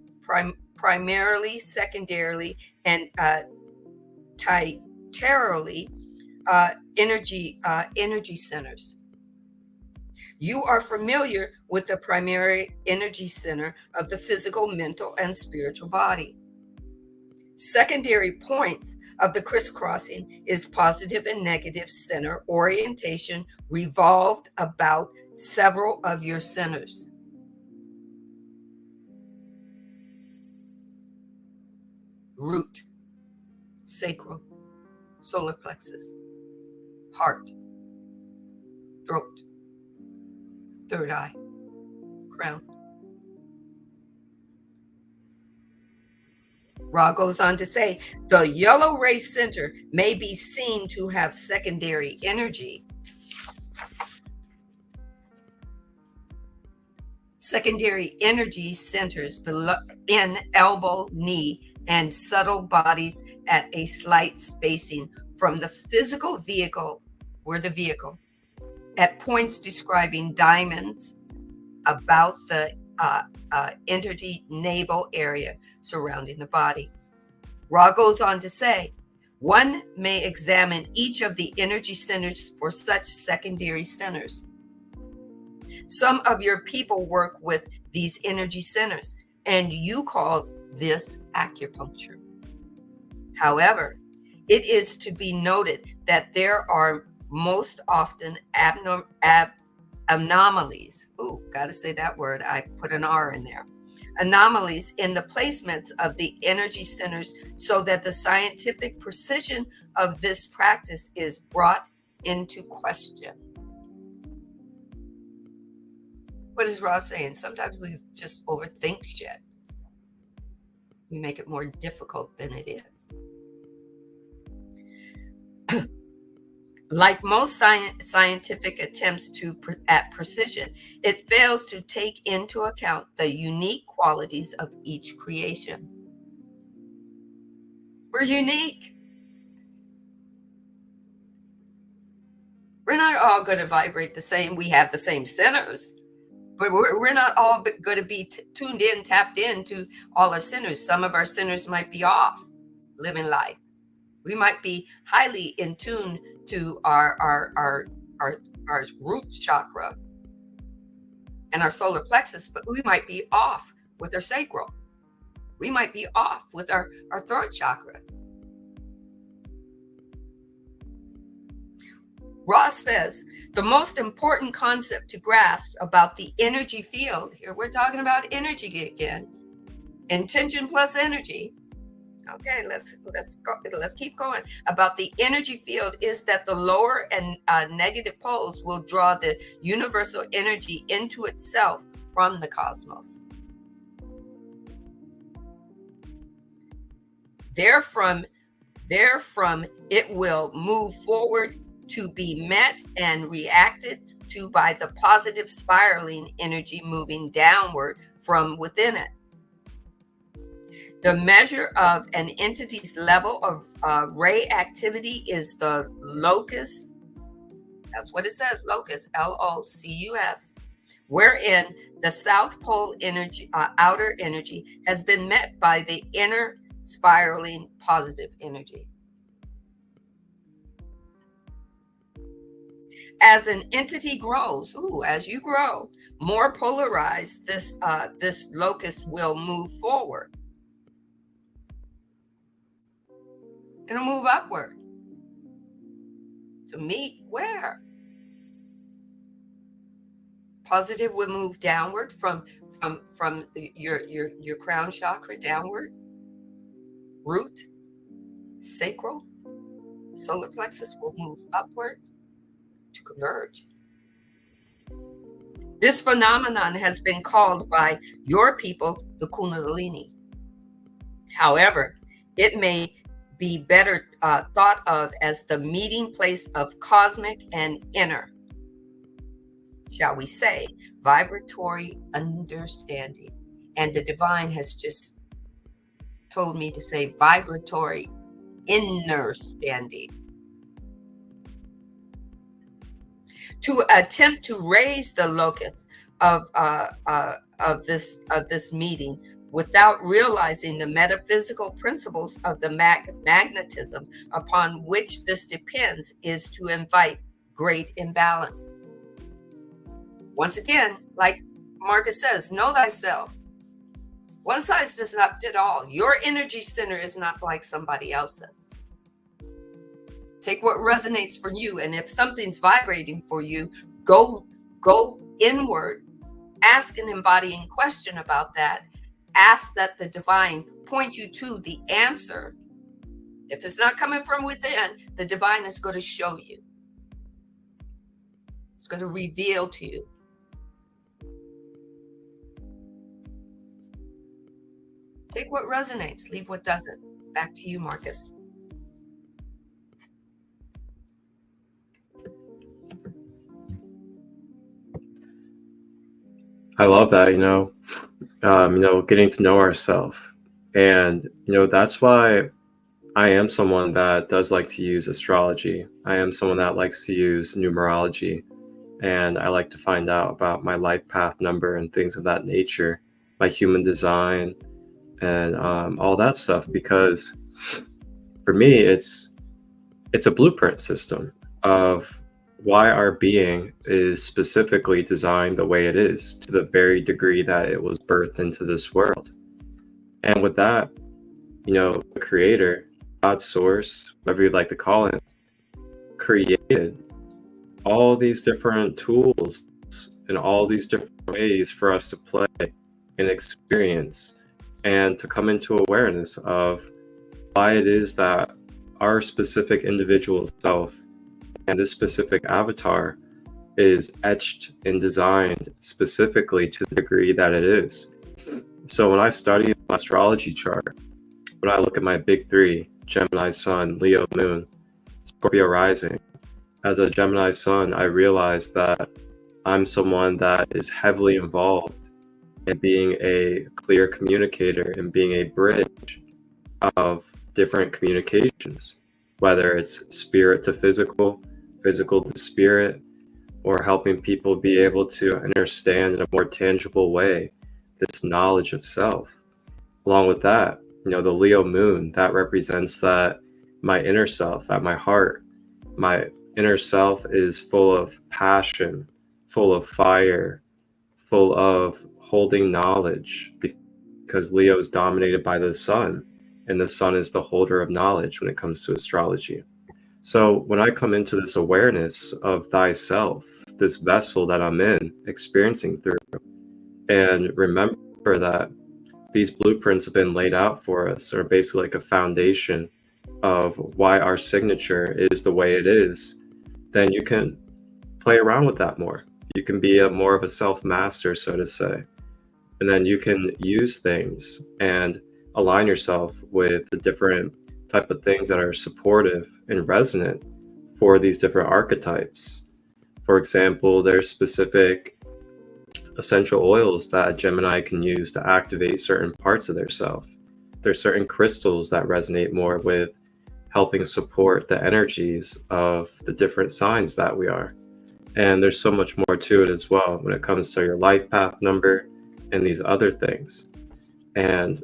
primarily, secondarily, and tertiarily energy centers. You are familiar with the primary energy center of the physical, mental, and spiritual body. Secondary points of the crisscrossing is positive and negative center orientation revolved about several of your centers. Root, sacral, solar plexus, heart, throat, third eye, crown. Ra goes on to say, the yellow ray center may be seen to have secondary energy. Secondary energy centers below in elbow, knee, and subtle bodies at a slight spacing from the physical vehicle, or the vehicle, at points describing diamonds about the internavel area surrounding the body. Ra goes on to say, one may examine each of the energy centers for such secondary centers. Some of your people work with these energy centers, and you call this acupuncture. However, it is to be noted that there are most often anomalies. Ooh, gotta say that word. I put an R in there. Anomalies in the placements of the energy centers so that the scientific precision of this practice is brought into question. What is Ross saying? Sometimes we just overthink shit. We make it more difficult than it is. Like most scientific attempts at precision, it fails to take into account the unique qualities of each creation. We're unique. We're not all going to vibrate the same. We have the same centers, but we're not all going to be tuned in, tapped into all our centers. Some of our centers might be off, living life. We might be highly in tune to our root chakra and our solar plexus, but we might be off with our sacral. We might be off with our throat chakra. Ross says, the most important concept to grasp about the energy field, here we're talking about energy again, intention plus energy. Okay, let's keep going. About the energy field is that the lower and negative poles will draw the universal energy into itself from the cosmos. Therefrom, it will move forward to be met and reacted to by the positive spiraling energy moving downward from within it. The measure of an entity's level of ray activity is the locus. That's what it says, locus, Locus, wherein the South Pole energy, outer energy, has been met by the inner spiraling positive energy. As an entity grows, as you grow, more polarized, this locus will move forward. It'll move upward to meet where? Positive will move downward from your crown chakra downward. Root, sacral, solar plexus will move upward to converge. This phenomenon has been called by your people the Kundalini. However, it may be better thought of as the meeting place of cosmic and inner, shall we say, vibratory understanding. And the divine has just told me to say vibratory inner standing. To attempt to raise the locus of this meeting without realizing the metaphysical principles of the magnetism upon which this depends is to invite great imbalance. Once again, like Marcus says, know thyself. One size does not fit all. Your energy center is not like somebody else's. Take what resonates for you, and if something's vibrating for you, go inward, ask an embodying question about that. Ask that the divine point you to the answer. If it's not coming from within, the divine is going to show you. It's going to reveal to you. Take what resonates, leave what doesn't. Back to you, Marcus. I love that, getting to know ourselves. And, that's why I am someone that does like to use astrology. I am someone that likes to use numerology. And I like to find out about my life path number and things of that nature, my human design, and all that stuff. Because for me, it's a blueprint system of why our being is specifically designed the way it is, to the very degree that it was birthed into this world. And with that, the creator, God's source, whatever you'd like to call it, created all these different tools and all these different ways for us to play and experience and to come into awareness of why it is that our specific individual self and this specific avatar is etched and designed specifically to the degree that it is. So when I study my astrology chart, when I look at my big three, Gemini Sun, Leo Moon, Scorpio Rising, as a Gemini Sun, I realize that I'm someone that is heavily involved in being a clear communicator and being a bridge of different communications, whether it's spirit to physical, physical to spirit, or helping people be able to understand in a more tangible way this knowledge of self. Along with that, the Leo moon, that represents that my inner self, at my heart, my inner self is full of passion, full of fire, full of holding knowledge, because Leo is dominated by the sun, and the sun is the holder of knowledge when it comes to astrology. So when I come into this awareness of thyself, this vessel that I'm in, experiencing through, and remember that these blueprints have been laid out for us, are basically like a foundation of why our signature is the way it is, then you can play around with that more. You can be more of a self-master, so to say. And then you can use things and align yourself with the different type of things that are supportive and resonant for these different archetypes. For example, there's specific essential oils that a Gemini can use to activate certain parts of their self. There's certain crystals that resonate more with helping support the energies of the different signs that we are. And there's so much more to it as well when it comes to your life path number and these other things. And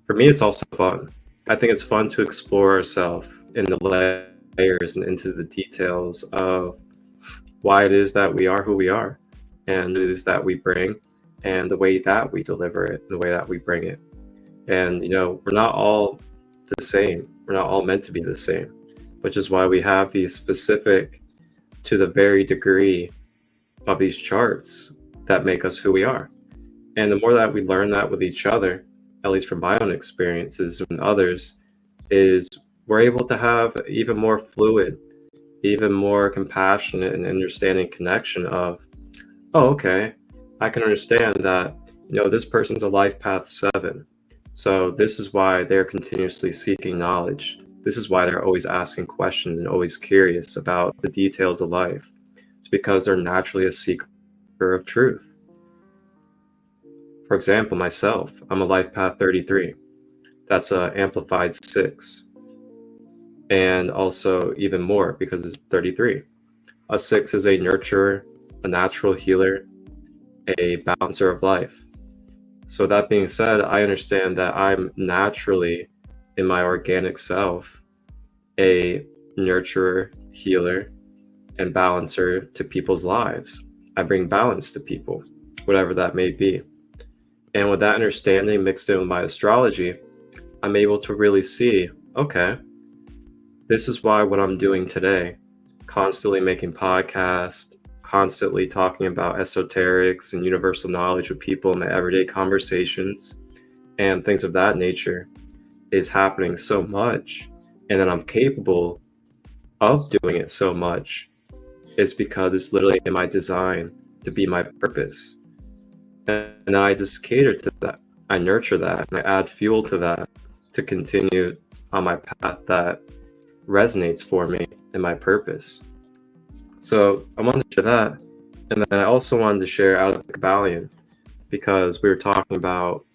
for me, it's also fun. I think it's fun to explore ourselves in the layers and into the details of why it is that we are who we are, and it is that we bring, and the way that we deliver it, the way that we bring it. And, we're not all the same. We're not all meant to be the same, which is why we have these specific, to the very degree of these charts that make us who we are. And the more that we learn that with each other, at least from my own experiences and others, is we're able to have even more fluid, even more compassionate and understanding connection of, oh, okay, I can understand that, this person's a life path 7. So this is why they're continuously seeking knowledge. This is why they're always asking questions and always curious about the details of life. It's because they're naturally a seeker of truth. For example, myself, I'm a life path 33. That's an amplified 6. And also even more because it's 33. A 6 is a nurturer, a natural healer, a balancer of life. So that being said, I understand that I'm naturally, in my organic self, a nurturer, healer, and balancer to people's lives. I bring balance to people, whatever that may be. And with that understanding mixed in with my astrology, I'm able to really see, okay, this is why what I'm doing today, constantly making podcasts, constantly talking about esoterics and universal knowledge with people in my everyday conversations and things of that nature, is happening so much, and that I'm capable of doing it so much, is because it's literally in my design to be my purpose. And I just cater to that. I nurture that, and I add fuel to that to continue on my path that resonates for me and my purpose. So I wanted to share that. And then I also wanted to share out of the Kabbalion, because we were talking about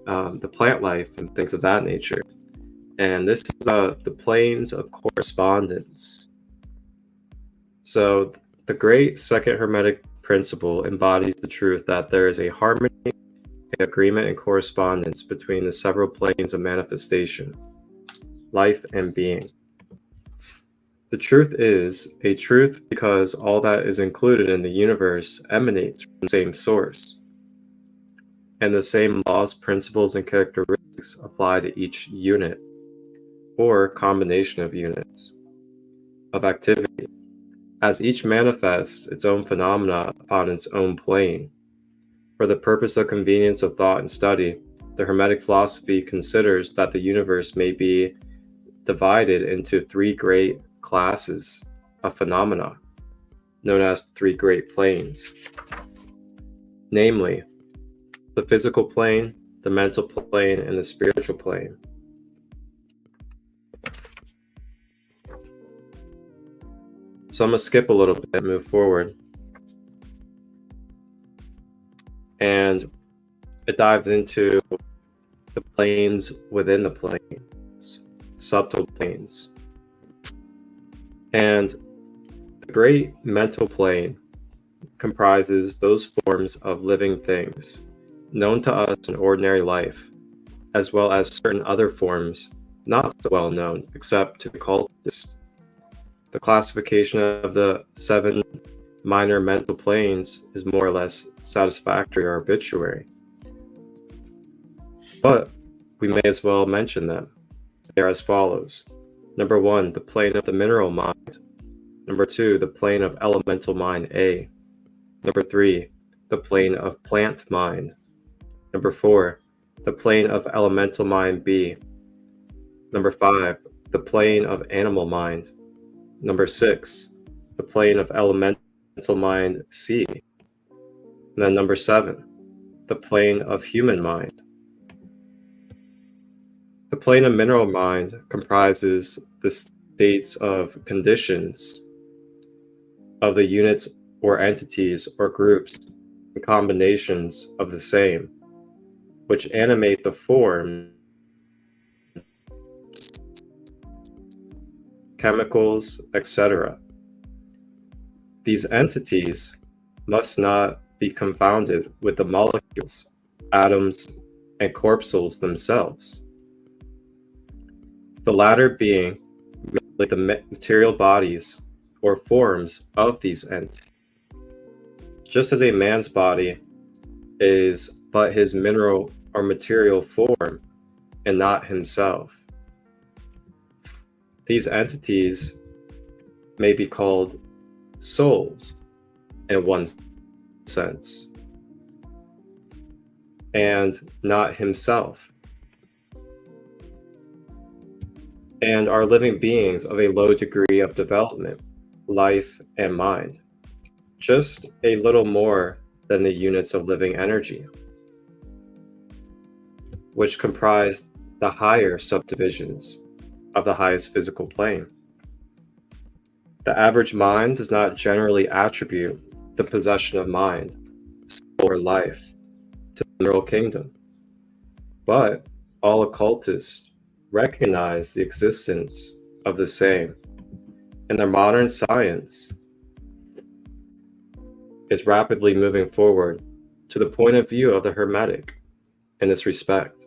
the plant life and things of that nature. And this is the planes of correspondence. So the great second Hermetic principle embodies the truth that there is a harmony, agreement, and correspondence between the several planes of manifestation, life, and being. The truth is a truth because all that is included in the universe emanates from the same source, and the same laws, principles, and characteristics apply to each unit or combination of units of activity, as each manifests its own phenomena upon its own plane. For the purpose of convenience of thought and study, the Hermetic philosophy considers that the universe may be divided into three great classes of phenomena, known as three great planes, namely the physical plane, the mental plane, and the spiritual plane. So I'm going to skip a little bit and move forward. And it dives into the planes within the planes, subtle planes. And the great mental plane comprises those forms of living things known to us in ordinary life, as well as certain other forms not so well known except to the cultists. The classification of the 7 minor mental planes is more or less satisfactory or arbitrary, but we may as well mention them. They are as follows. Number 1, the plane of the mineral mind. Number 2, the plane of elemental mind A. Number 3, the plane of plant mind. Number 4, the plane of elemental mind B. Number 5, the plane of animal mind. Number 6, the plane of elemental mind C. And then number 7, the plane of human mind. The plane of mineral mind comprises the states of conditions of the units or entities or groups and combinations of the same, which animate the form, chemicals, etc. These entities must not be confounded with the molecules, atoms, and corpuscles themselves, the latter being like the material bodies or forms of these entities. Just as a man's body is but his mineral or material form and not himself, these entities may be called souls in one sense, and not himself, and are living beings of a low degree of development, life, and mind, just a little more than the units of living energy, which comprise the higher subdivisions of the highest physical plane. The average mind does not generally attribute the possession of mind, soul, or life to the mineral kingdom, but all occultists recognize the existence of the same, and their modern science is rapidly moving forward to the point of view of the Hermetic, in this respect.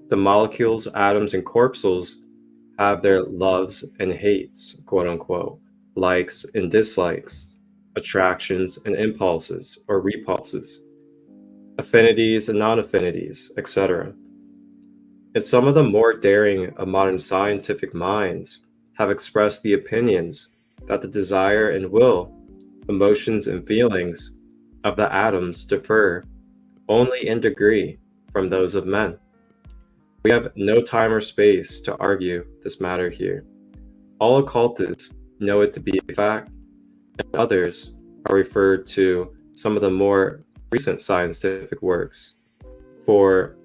The molecules, atoms, and corpuscles have their loves and hates, quote unquote, likes and dislikes, attractions and impulses or repulses, affinities and non-affinities, etc. And some of the more daring of modern scientific minds have expressed the opinions that the desire and will, emotions and feelings of the atoms differ only in degree from those of men. We have no time or space to argue this matter here. All occultists know it to be a fact, and others are referred to some of the more recent scientific works for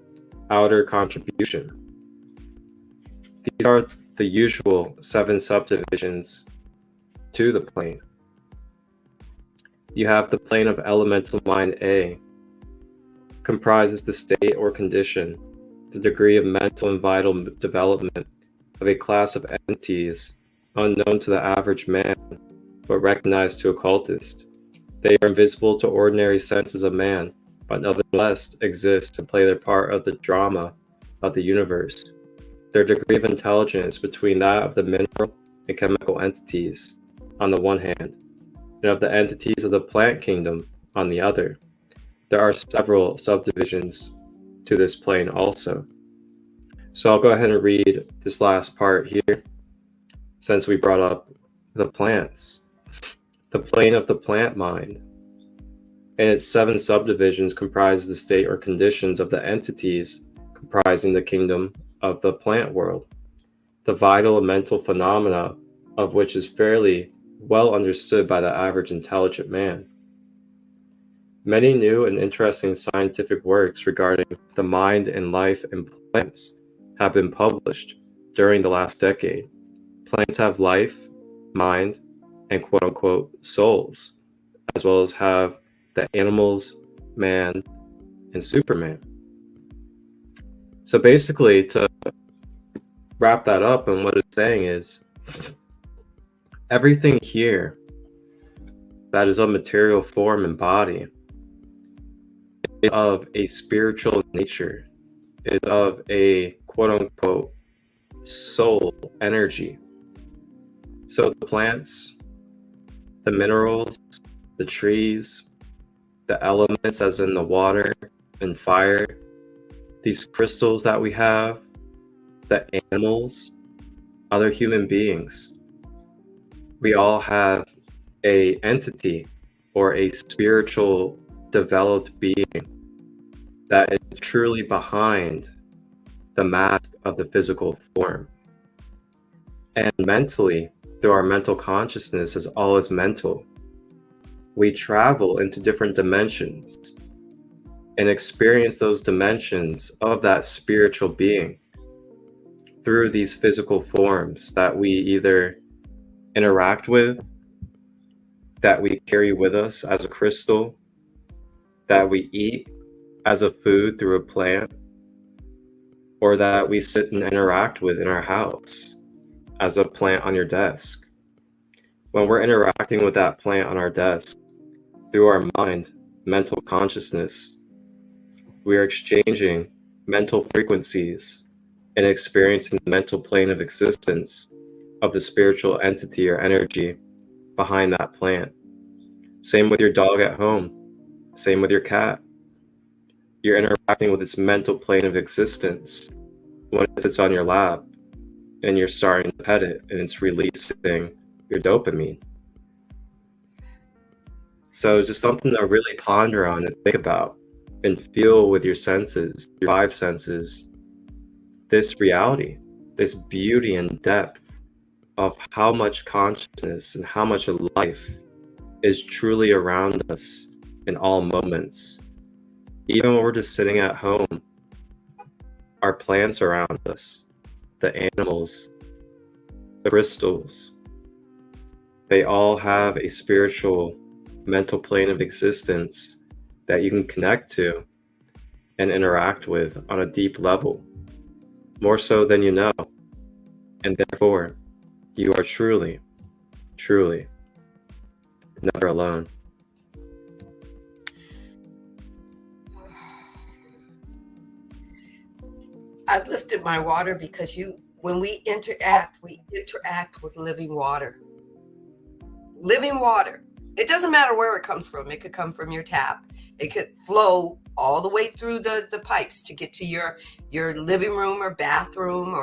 outer contribution. These are the usual 7 subdivisions to the plane. You have the plane of elemental mind A, comprises the state or condition, the degree of mental and vital development of a class of entities unknown to the average man, but recognized to occultists. They are invisible to ordinary senses of man, but nevertheless exist and play their part of the drama of the universe. Their degree of intelligence between that of the mineral and chemical entities on the one hand, and of the entities of the plant kingdom on the other. There are several subdivisions to this plane also. So I'll go ahead and read this last part here, since we brought up the plants. The plane of the plant mind and its 7 subdivisions comprises the state or conditions of the entities comprising the kingdom of the plant world, the vital and mental phenomena of which is fairly well understood by the average intelligent man. Many new and interesting scientific works regarding the mind and life in plants have been published during the last decade. Plants have life, mind, and quote-unquote souls, as well as have the animals, man, and Superman. So basically, to wrap that up, and what it's saying is, everything here that is of material form and body is of a spiritual nature, is of a quote-unquote soul energy. So the plants, the minerals, the trees, the elements as in the water and fire, these crystals that we have, the animals, other human beings, we all have a entity or a spiritual developed being that is truly behind the mask of the physical form. And mentally, through our mental consciousness, as all is mental, we travel into different dimensions and experience those dimensions of that spiritual being through these physical forms that we either interact with, that we carry with us as a crystal, that we eat as a food through a plant, or that we sit and interact with in our house as a plant on your desk. When we're interacting with that plant on our desk through our mind, mental consciousness, we are exchanging mental frequencies and experiencing the mental plane of existence of the spiritual entity or energy behind that plant. Same with your dog at home, same with your cat. You're interacting with its mental plane of existence when it sits on your lap and you're starting to pet it and it's releasing your dopamine. So it's just something to really ponder on and think about and feel with your senses, your 5 senses, this reality, this beauty and depth of how much consciousness and how much of life is truly around us in all moments. Even when we're just sitting at home, our plants around us, the animals, the crystals, they all have a spiritual mental plane of existence that you can connect to and interact with on a deep level, more so than you know. And therefore, you are truly, truly never alone. I lifted my water because when we interact with living water. Living water. It doesn't matter where it comes from. It could come from your tap. It could flow all the way through the pipes to get to your living room or bathroom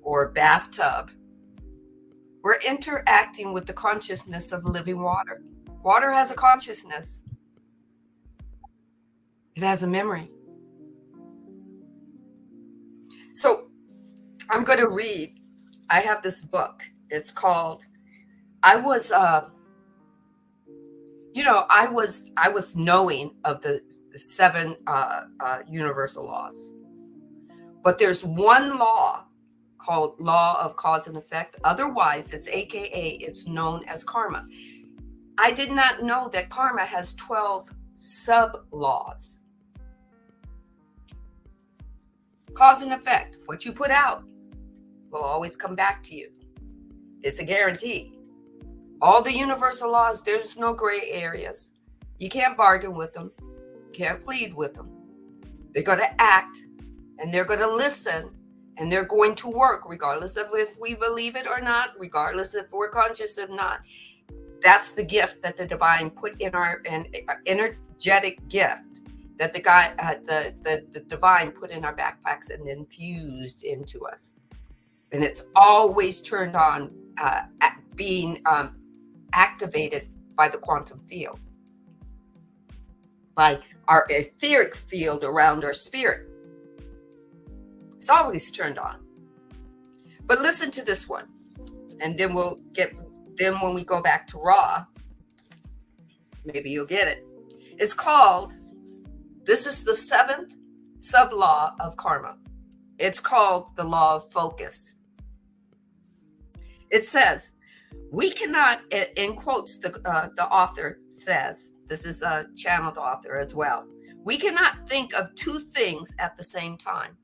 or bathtub. We're interacting with the consciousness of living water. Water has a consciousness. It has a memory. So I'm going to read. I have this book. It's called, I was knowing of the 7 universal laws. But there's one law called law of cause and effect. Otherwise, it's known as karma. I did not know that karma has 12 sub-laws. Cause and effect. What you put out will always come back to you. It's a guarantee. All the universal laws, there's no gray areas. You can't bargain with them. You can't plead with them. They're going to act, and they're going to listen, and they're going to work regardless of if we believe it or not, regardless if we're conscious or not. That's the gift that the divine put in our energetic gift that the divine put in our backpacks and infused into us. And it's always turned on, being activated by the quantum field, by our etheric field around our spirit. It's always turned on. But listen to this one, and then when we go back to raw, maybe you'll get it. It's called, this is the 7th sub-law of karma. It's called the law of focus. It says, we cannot, in quotes, the author says, this is a channeled author as well, we cannot think of 2 things at the same time.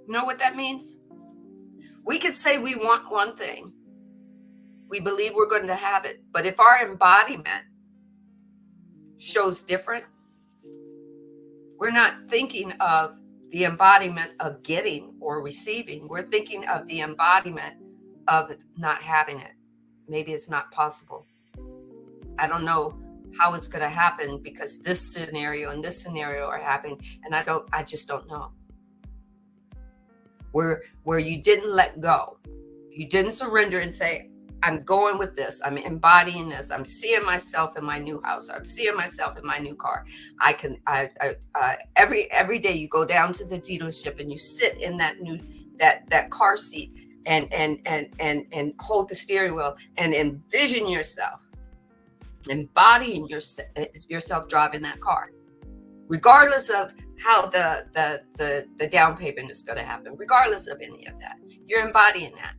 You know what that means? We could say we want one thing. We believe we're going to have it. But if our embodiment shows different, we're not thinking of the embodiment of getting or receiving. We're thinking of the embodiment of not having it. Maybe it's not possible. I don't know how it's going to happen because this scenario and this scenario are happening, and I just don't know. Where you didn't let go, you didn't surrender and say, I'm going with this. I'm embodying this. I'm seeing myself in my new house. I'm seeing myself in my new car. Every day you go down to the dealership and you sit in that car seat and hold the steering wheel and envision yourself, embodying yourself driving that car, regardless of how the down payment is going to happen, regardless of any of that. You're embodying that.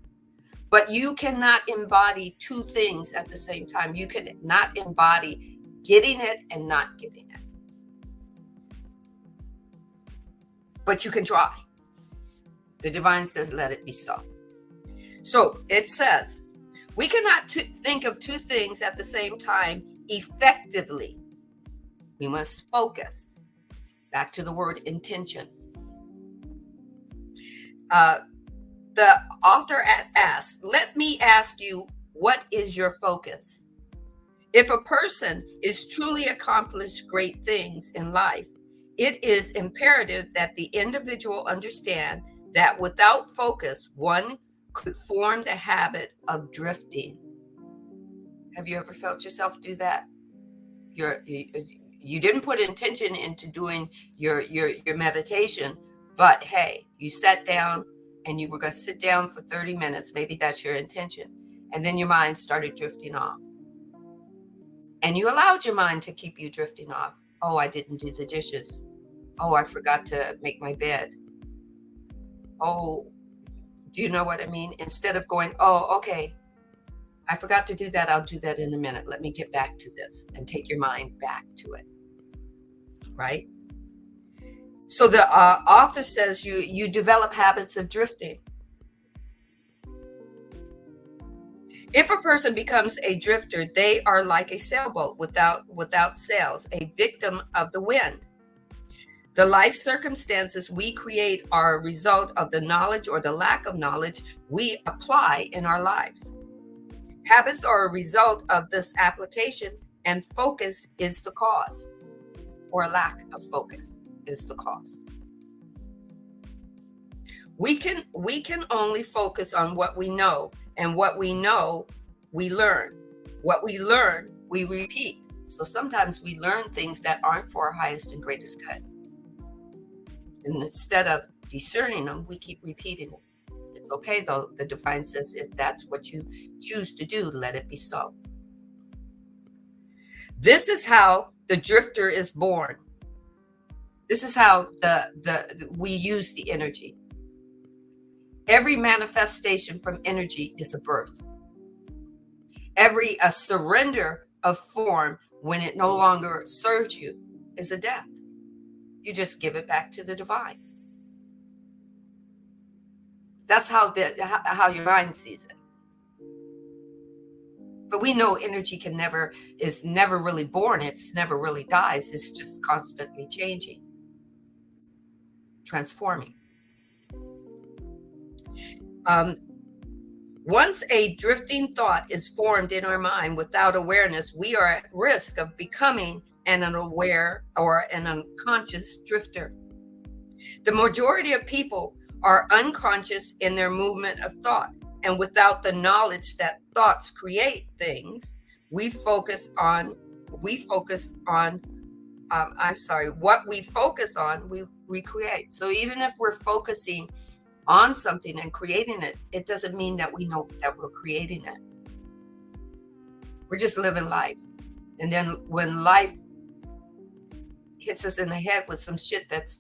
But you cannot embody 2 things at the same time. You cannot embody getting it and not getting it. But you can try. The divine says, let it be so. So it says, we cannot think of 2 things at the same time effectively. We must focus. Back to the word intention. The author asked, let me ask you, what is your focus? If a person is truly accomplished great things in life, it is imperative that the individual understand that without focus, one could form the habit of drifting. Have you ever felt yourself do that? You didn't put intention into doing your meditation, but hey, you sat down and you were going to sit down for 30 minutes. Maybe that's your intention. And then your mind started drifting off. And you allowed your mind to keep you drifting off. Oh, I didn't do the dishes. Oh, I forgot to make my bed. Oh, do you know what I mean? Instead of going, oh, okay, I forgot to do that. I'll do that in a minute. Let me get back to this, and take your mind back to it. Right? So the author says you develop habits of drifting. If a person becomes a drifter, they are like a sailboat without sails, a victim of the wind. The life circumstances we create are a result of the knowledge or the lack of knowledge we apply in our lives. Habits are a result of this application, and focus is the cause, or lack of focus is the cause. We can only focus on what we know, and what we know, we learn. What we learn, we repeat. So sometimes we learn things that aren't for our highest and greatest good. And instead of discerning them, we keep repeating them. It's okay, though. The divine says, if that's what you choose to do, let it be so. This is how the drifter is born. This is how we use the energy. Every manifestation from energy is a birth. Every surrender of form, when it no longer serves you, is a death. You just give it back to the divine. That's how your mind sees it. But we know energy is never really born. It's never really dies. It's just constantly changing, transforming. Once a drifting thought is formed in our mind without awareness, we are at risk of becoming an unaware or an unconscious drifter. The majority of people are unconscious in their movement of thought, and without the knowledge that thoughts create things, what we focus on, we create. So even if we're focusing on something and creating it, it doesn't mean that we know that we're creating it. We're just living life. And then when life hits us in the head with some shit that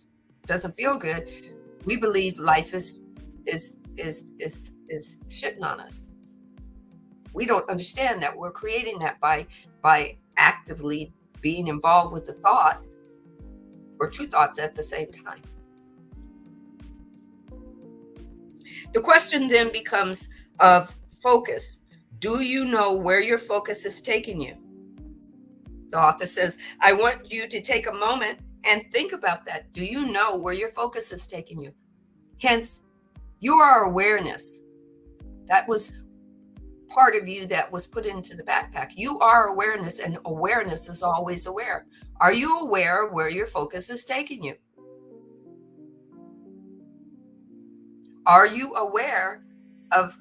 doesn't feel good, we believe life is shitting on us. We don't understand that we're creating that by actively being involved with the thought or two thoughts at the same time. The question then becomes of focus. Do you know where your focus is taking you? The author says, I want you to take a moment and think about that. Do you know where your focus is taking you? Hence, you are awareness. That was part of you that was put into the backpack. You are awareness, and awareness is always aware. Are you aware of where your focus is taking you? Are you aware of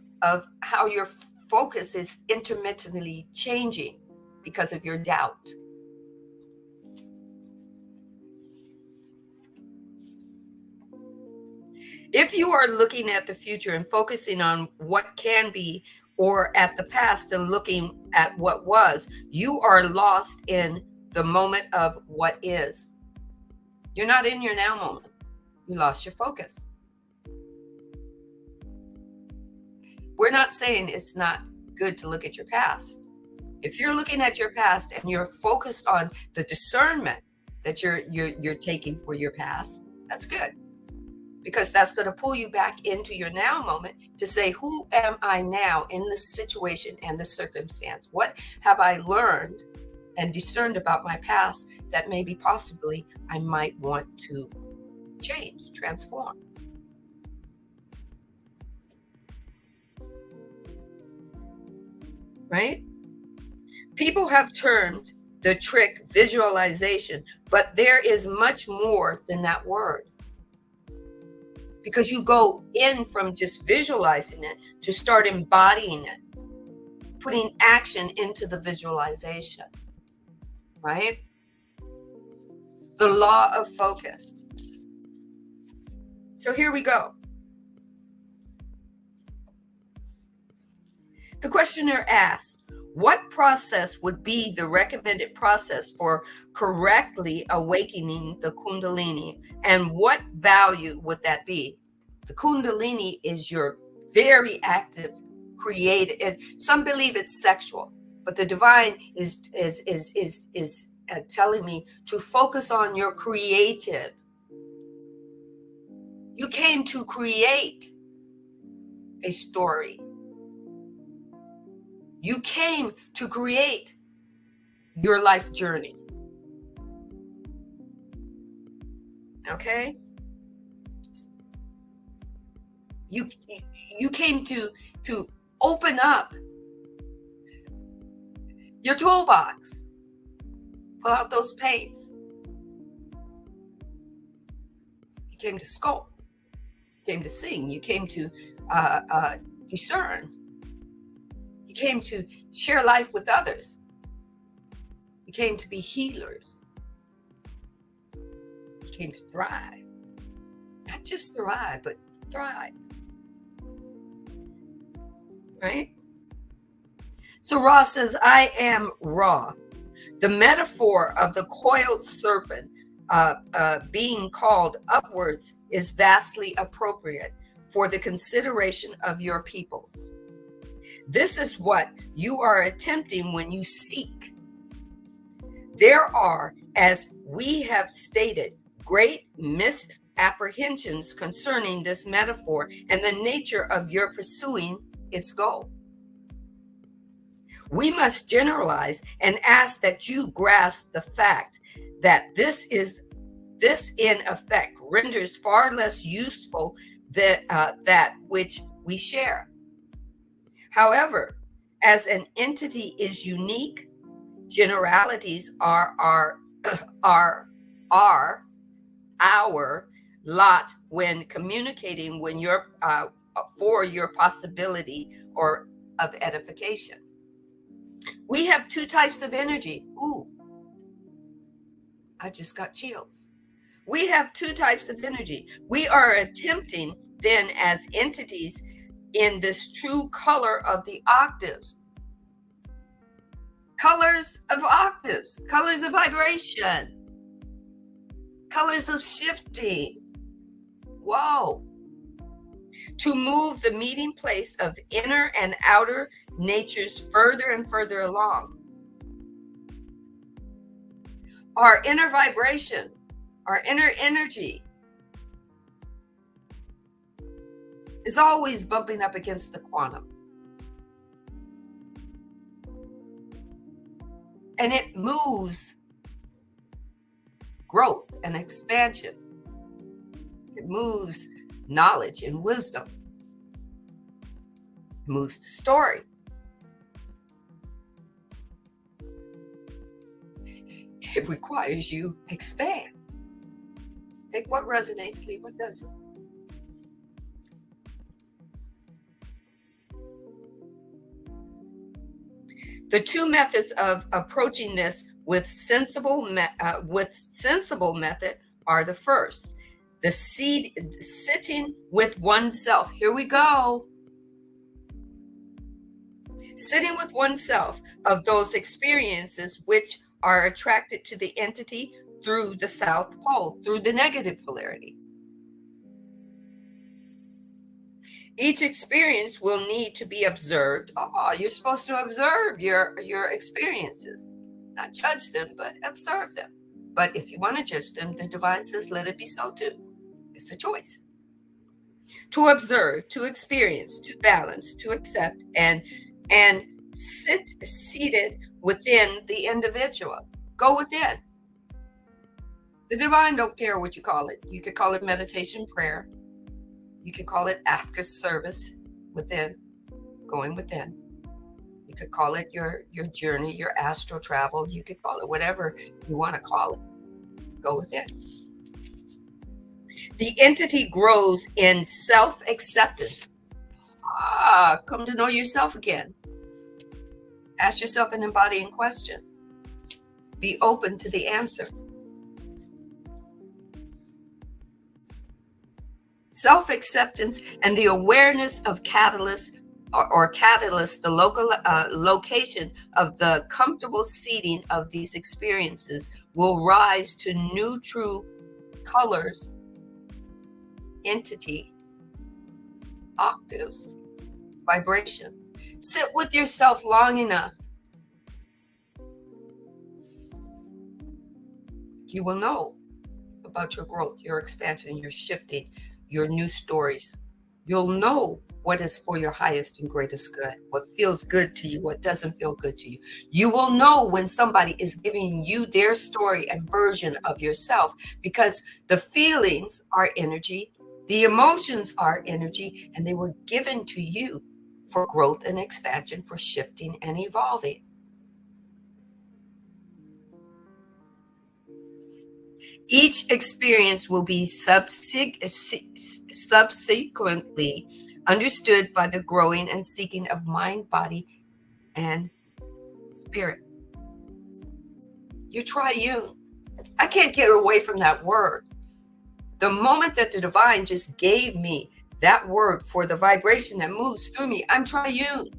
how your focus is intermittently changing because of your doubt? If you are looking at the future and focusing on what can be, or at the past and looking at what was, you are lost in the moment of what is. You're not in your now moment. You lost your focus. We're not saying it's not good to look at your past. If you're looking at your past and you're focused on the discernment that you're taking for your past, that's good. Because that's going to pull you back into your now moment to say, who am I now in this situation and the circumstance? What have I learned and discerned about my past that maybe possibly I might want to change, transform? Right? People have termed the trick visualization, but there is much more than that word. Because you go in from just visualizing it to start embodying it, putting action into the visualization, right? The law of focus. So here we go. The questioner asks, what process would be the recommended process for correctly awakening the Kundalini, and what value would that be? The Kundalini is your very active, creative. Some believe it's sexual, but the divine is telling me to focus on your creative. You came to create a story. You came to create your life journey. Okay? You came to open up your toolbox. Pull out those paints. You came to sculpt. You came to sing. You came to discern. You came to share life with others. You came to be healers. You came to thrive. Not just survive, but thrive. Right? So Ra says, I am Ra. The metaphor of the coiled serpent being called upwards is vastly appropriate for the consideration of your peoples. This is what you are attempting when you seek. There are, as we have stated, great misapprehensions concerning this metaphor and the nature of your pursuing its goal. We must generalize and ask that you grasp the fact that this in effect renders far less useful that which we share. However, as an entity is unique, generalities are our lot when communicating when you're for your possibility or of edification. We have two types of energy. Ooh, I just got chills. We have two types of energy. We are attempting then as entities in this true color of the octaves. Colors of octaves, colors of vibration, colors of shifting. Whoa. To move the meeting place of inner and outer natures further and further along. Our inner vibration, our inner energy is always bumping up against the quantum. And it moves growth and expansion. It moves knowledge and wisdom. It moves the story. It requires you expand. Take what resonates, leave what doesn't. The two methods of approaching this with sensible method are the first. The sitting with oneself. Here we go. Sitting with oneself of those experiences which are attracted to the entity through the South Pole, through the negative polarity. Each experience will need to be observed. Oh, you're supposed to observe your experiences. Not judge them, but observe them. But if you want to judge them, the divine says, let it be so too. It's a choice. To observe, to experience, to balance, to accept, and sit seated within the individual. Go within. The divine don't care what you call it. You could call it meditation, prayer. You could call it active service within, going within. You could call it your journey, your astral travel. You could call it whatever you want to call it. Go within. The entity grows in self-acceptance. Come to know yourself again. Ask yourself an embodying question. Be open to the answer. Self-acceptance and the awareness of catalyst or catalyst, the local location of the comfortable seating of these experiences will rise to new true colors, entity, octaves, vibrations. Sit with yourself long enough. You will know about your growth, your expansion, your shifting, your new stories. You'll know what is for your highest and greatest good, what feels good to you, what doesn't feel good to you. You will know when somebody is giving you their story and version of yourself, because the feelings are energy, the emotions are energy, and they were given to you for growth and expansion, for shifting and evolving. Each experience will be subsequently understood by the growing and seeking of mind, body, and spirit. You're triune. I can't get away from that word. The moment that the divine just gave me that word for the vibration that moves through me, I'm triune.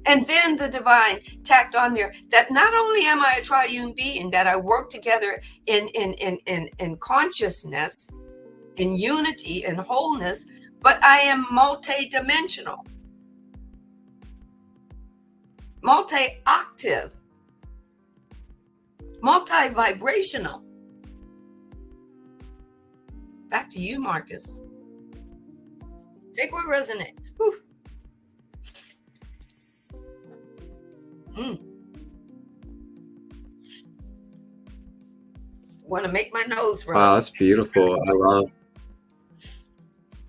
And then the divine tacked on there that not only am I a triune being, that I work together in consciousness, in unity and wholeness, but I am multi-dimensional, multi-octave, multi-vibrational. Back to you, Marcus. Take what resonates. Woof. Want to make my nose run. Wow, that's beautiful.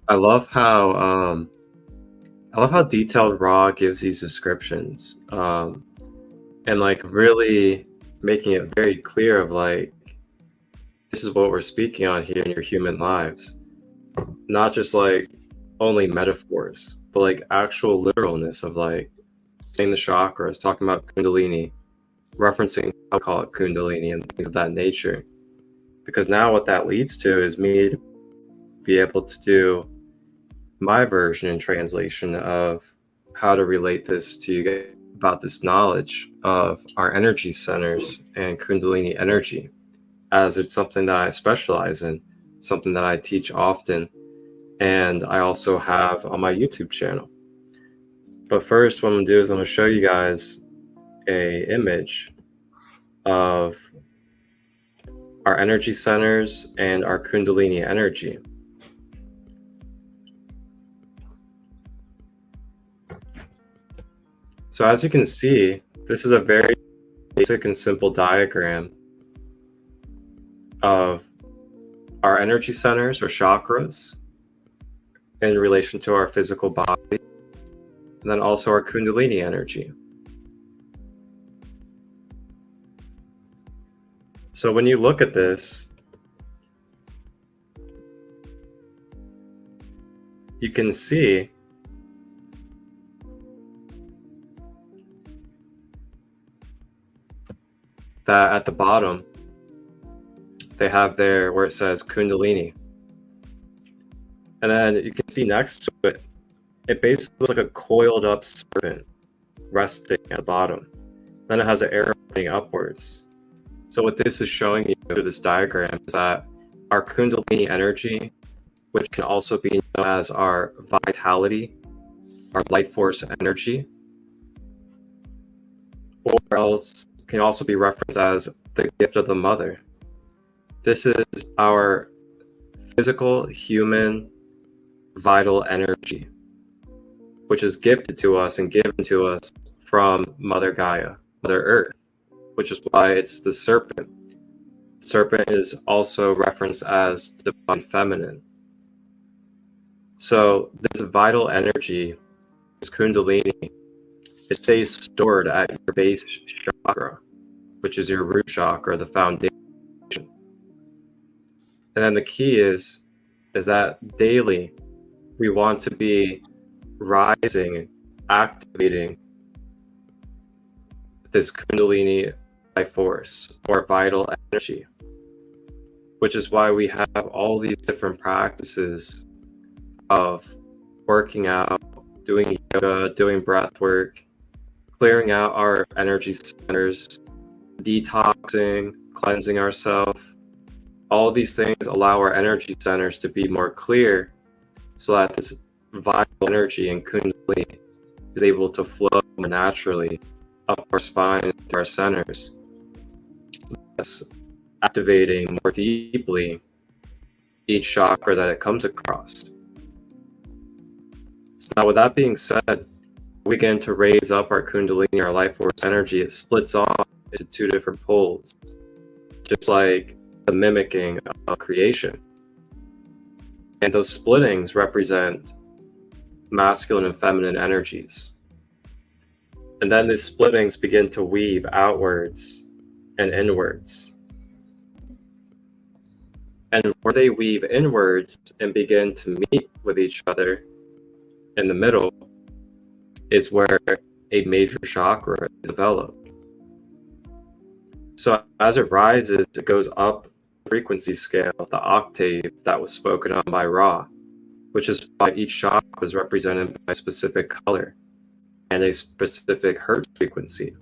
I love how detailed Ra gives these descriptions, and like really making it very clear of like, this is what we're speaking on here in your human lives, not just like only metaphors, but like actual literalness of like saying the chakras, talking about Kundalini, referencing, I'll call it Kundalini and things of that nature. Because now what that leads to is me to be able to do my version and translation of how to relate this to you guys about this knowledge of our energy centers and Kundalini energy, as it's something that I specialize in, something that I teach often, and I also have on my YouTube channel. But first, what I'm gonna do is I'm gonna show you guys a image of our energy centers and our Kundalini energy. So as you can see, this is a very basic and simple diagram of our energy centers or chakras in relation to our physical body, and then also our Kundalini energy. So when you look at this, you can see that at the bottom, they have there where it says Kundalini. And then you can see next to it, it basically looks like a coiled up serpent resting at the bottom. Then it has an arrow pointing upwards. So what this is showing you through this diagram is that our Kundalini energy, which can also be known as our vitality, our life force energy, or else can also be referenced as the gift of the mother. This is our physical, human, vital energy, which is gifted to us and given to us from Mother Gaia, Mother Earth, which is why it's the serpent. Serpent is also referenced as divine feminine. So this vital energy, this Kundalini, it stays stored at your base chakra, which is your root chakra, the foundation. And then the key is that daily we want to be rising, activating this Kundalini life force or vital energy, which is why we have all these different practices of working out, doing yoga, doing breath work, clearing out our energy centers, detoxing, cleansing ourselves. All of these things allow our energy centers to be more clear so that this vital energy and Kundalini is able to flow more naturally up our spine through our centers, thus activating more deeply each chakra that it comes across. So Now, with that being said, we begin to raise up our Kundalini, our life force energy. It splits off into two different poles, just like the mimicking of creation. And those splittings represent masculine and feminine energies. And then these splittings begin to weave outwards and inwards. And where they weave inwards and begin to meet with each other in the middle is where a major chakra is developed. So as it rises, it goes up the frequency scale, the octave that was spoken on by Ra, which is why each chakra is represented by a specific color and a specific hertz frequency.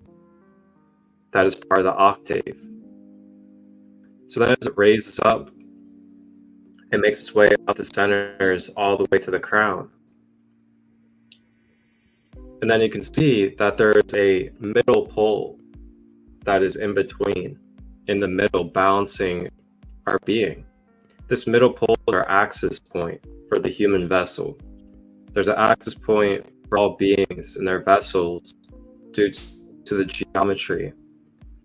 That is part of the octave. So then as it raises up, it makes its way up the centers all the way to the crown. And then you can see that there is a middle pole that is in between, in the middle, balancing our being. This middle pole is our axis point for the human vessel. There's an axis point for all beings in their vessels due to the geometry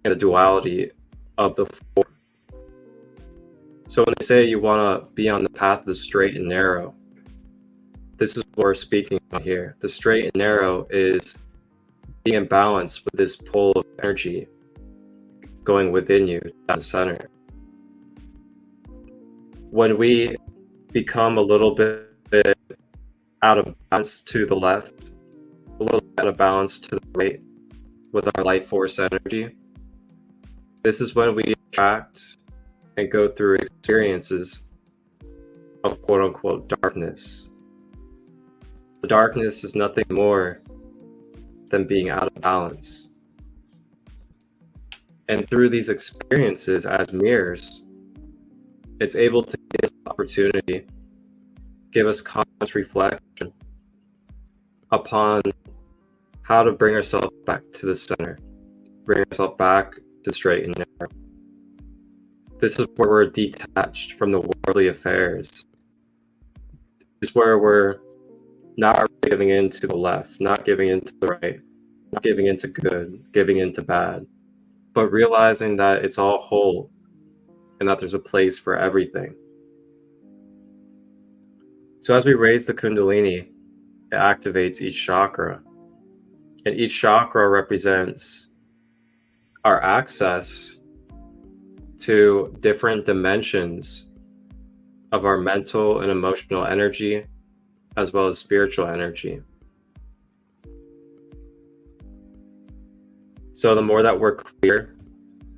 and the duality of the form. So when they say you want to be on the path of the straight and narrow, this is what we're speaking on here. The straight and narrow is being in balance with this pole of energy going within you, at the center. When we become a little bit out of balance to the left, a little bit out of balance to the right with our life force energy, this is when we attract and go through experiences of quote-unquote darkness. The darkness is nothing more than being out of balance. And through these experiences as mirrors, it's able to give us the opportunity, give us conscious reflection upon how to bring ourselves back to the center, bring ourselves back to straight and narrow. This is where we're detached from the worldly affairs. This is where we're not giving in to the left, not giving in to the right, not giving into good, giving into bad, but realizing that it's all whole and that there's a place for everything. So as we raise the Kundalini, it activates each chakra. And each chakra represents our access to different dimensions of our mental and emotional energy, as well as spiritual energy. So the more that we're clear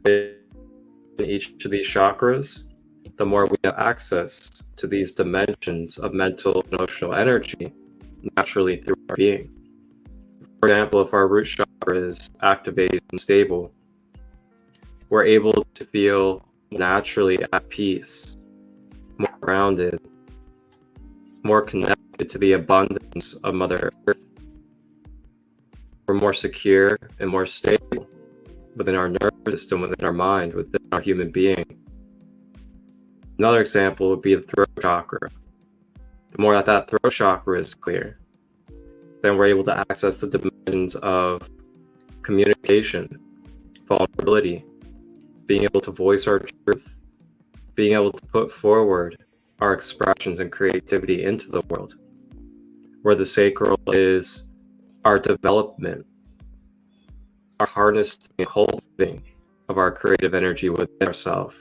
in each of these chakras, the more we have access to these dimensions of mental and emotional energy naturally through our being. For example, if our root chakra is activated and stable, we're able to feel naturally at peace, more grounded, more connected to the abundance of Mother Earth. We're more secure and more stable within our nervous system, within our mind, within our human being. Another example would be the throat chakra. The more that throat chakra is clear, then we're able to access the dimensions of communication, vulnerability, being able to voice our truth, being able to put forward our expressions and creativity into the world, where the sacral is our development, our harnessing and cultivating of our creative energy within ourselves,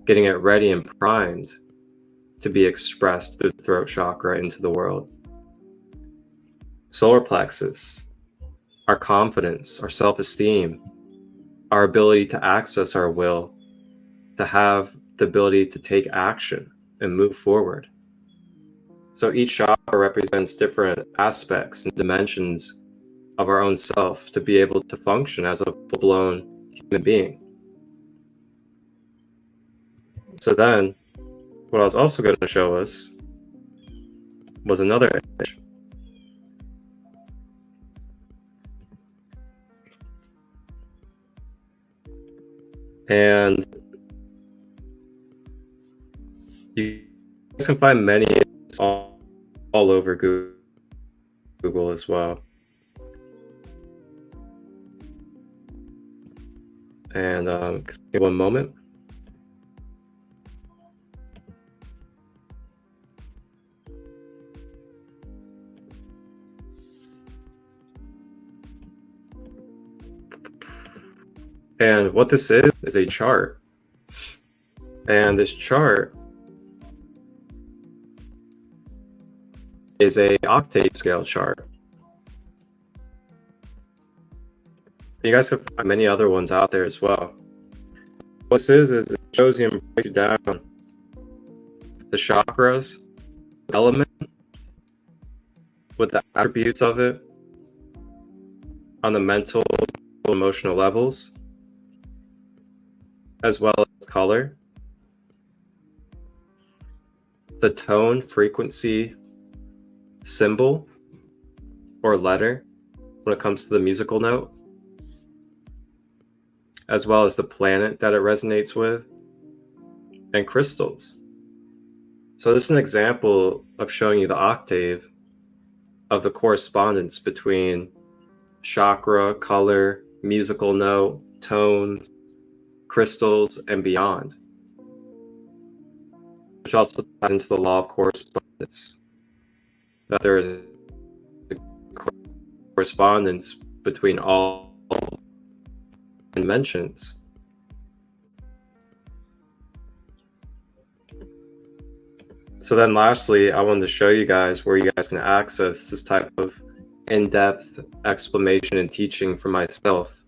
getting it ready and primed to be expressed through the throat chakra into the world. Solar plexus, our confidence, our self-esteem, our ability to access our will, to have the ability to take action and move forward. So each chakra represents different aspects and dimensions of our own self to be able to function as a full-blown human being. So then, what I was also going to show us was another image. And you guys can find many all over Google. Google as well. And give me one moment. And what this is a chart. And this chart is a octave scale chart. You guys can find many other ones out there as well. What this is it shows you and breaks you down the chakras, element, with the attributes of it on the mental, emotional levels, as well as color, the tone, frequency, symbol, or letter when it comes to the musical note, as well as the planet that it resonates with, and crystals. So this is an example of showing you the octave of the correspondence between chakra, color, musical note, tones, crystals, and beyond, which also ties into the law of correspondence, that there is a correspondence between all dimensions. So then lastly, I wanted to show you guys where you guys can access this type of in-depth explanation and teaching for myself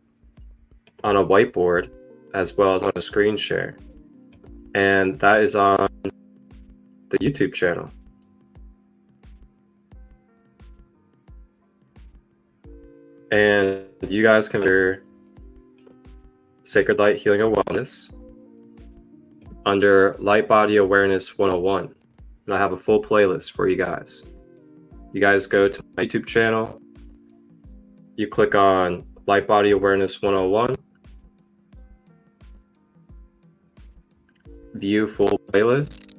on a whiteboard as well as on a screen share. And that is on the YouTube channel. And you guys can hear Sacred Light Healing and Wellness under Light Body Awareness 101. And I have a full playlist for you guys. You guys go to my YouTube channel, you click on Light Body Awareness 101, view full playlist,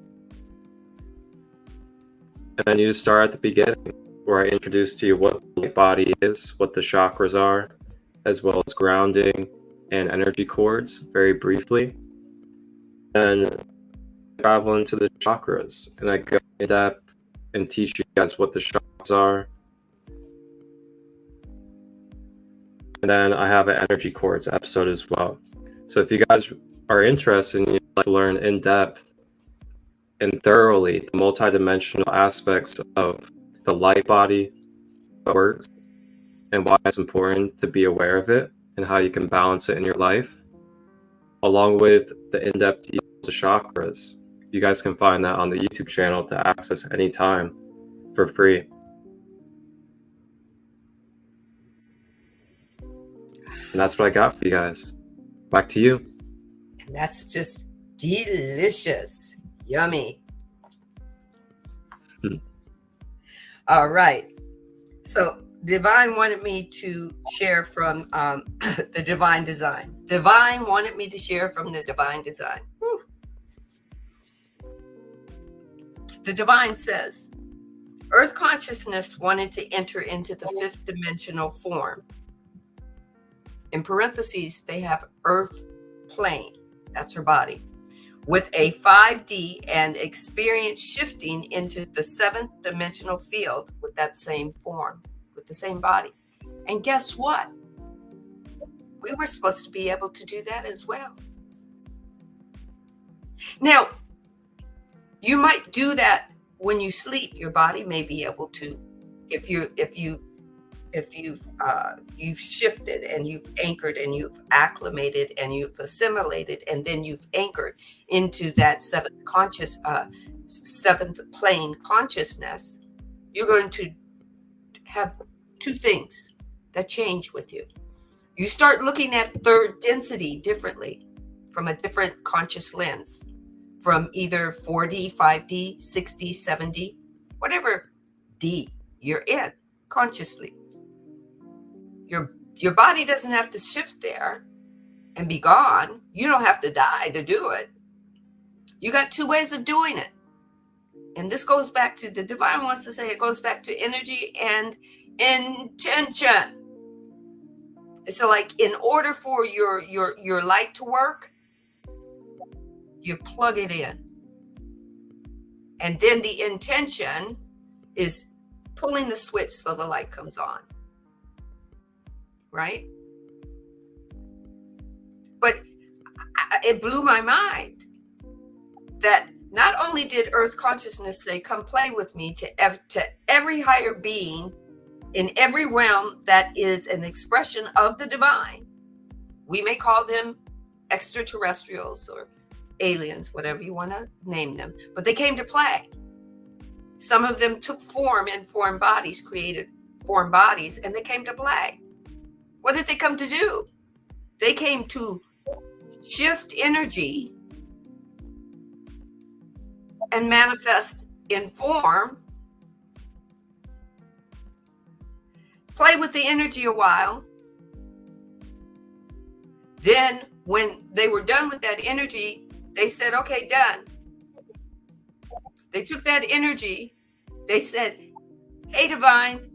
and then you just start at the beginning where I introduce to you what the light body is, what the chakras are, as well as grounding and energy cords very briefly. And travel into the chakras, and I go in depth and teach you guys what the chakras are. And then I have an energy cords episode as well. So if you guys are interested and you'd like to learn in depth and thoroughly the multidimensional aspects of the light body, how it works, and why it's important to be aware of it and how you can balance it in your life, along with the in-depth use of the chakras, you guys can find that on the YouTube channel to access anytime for free. And that's what I got for you guys. Back to you. And that's just delicious. Yummy. All right. So Divine wanted me to share from the Divine Design. Divine wanted me to share from the Divine Design. Whew. The Divine says, Earth consciousness wanted to enter into the fifth dimensional form. In parentheses, they have Earth plane. That's her body. With a 5D and experience shifting into the seventh dimensional field with that same form, with the same body. And guess what? We were supposed to be able to do that as well. Now, you might do that when you sleep. Your body may be able to, if you've shifted and you've anchored and you've acclimated and you've assimilated and then you've anchored into that seventh plane consciousness, you're going to have two things that change with you. You start looking at third density differently, from a different conscious lens, from either 4D, 5D, 6D, 7D, whatever D you're in consciously. Your body doesn't have to shift there and be gone. You don't have to die to do it. You got two ways of doing it. And this goes back to, the divine wants to say, it goes back to energy and intention. So like, in order for your light to work, you plug it in. And then the intention is pulling the switch so the light comes on. Right? But it blew my mind that not only did Earth Consciousness say, come play with me, to every higher being in every realm that is an expression of the divine. We may call them extraterrestrials or aliens, whatever you want to name them, but they came to play. Some of them took form in foreign bodies, created foreign bodies, and they came to play. What did they come to do? They came to shift energy and manifest in form, play with the energy a while. Then when they were done with that energy, they said, okay, done. They took that energy. They said, hey, divine,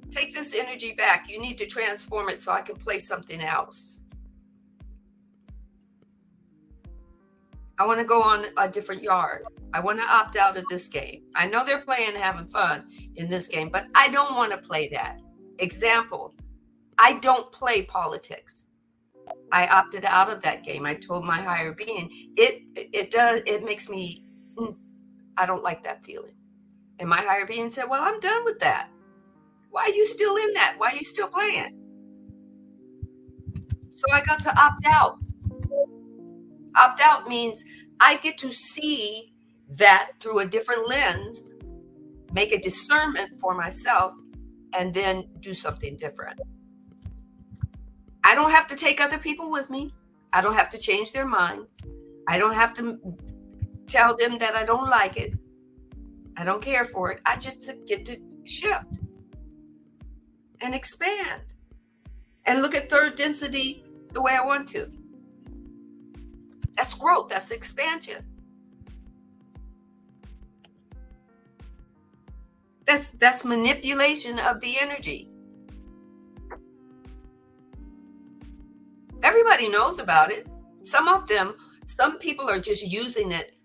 take this energy back. You need to transform it so I can play something else. I want to go on a different yard. I want to opt out of this game. I know they're playing and having fun in this game, but I don't want to play that. Example, I don't play politics. I opted out of that game. I told my higher being, it makes me, I don't like that feeling. And my higher being said, well, I'm done with that. Why are you still in that? Why are you still playing? So I got to opt out. Opt out means I get to see that through a different lens, make a discernment for myself, and then do something different. I don't have to take other people with me. I don't have to change their mind. I don't have to tell them that I don't like it. I don't care for it. I just get to shift and expand and look at third density the way I want to. That's growth. That's expansion. That's manipulation of the energy. Everybody knows about it. Some people are just using it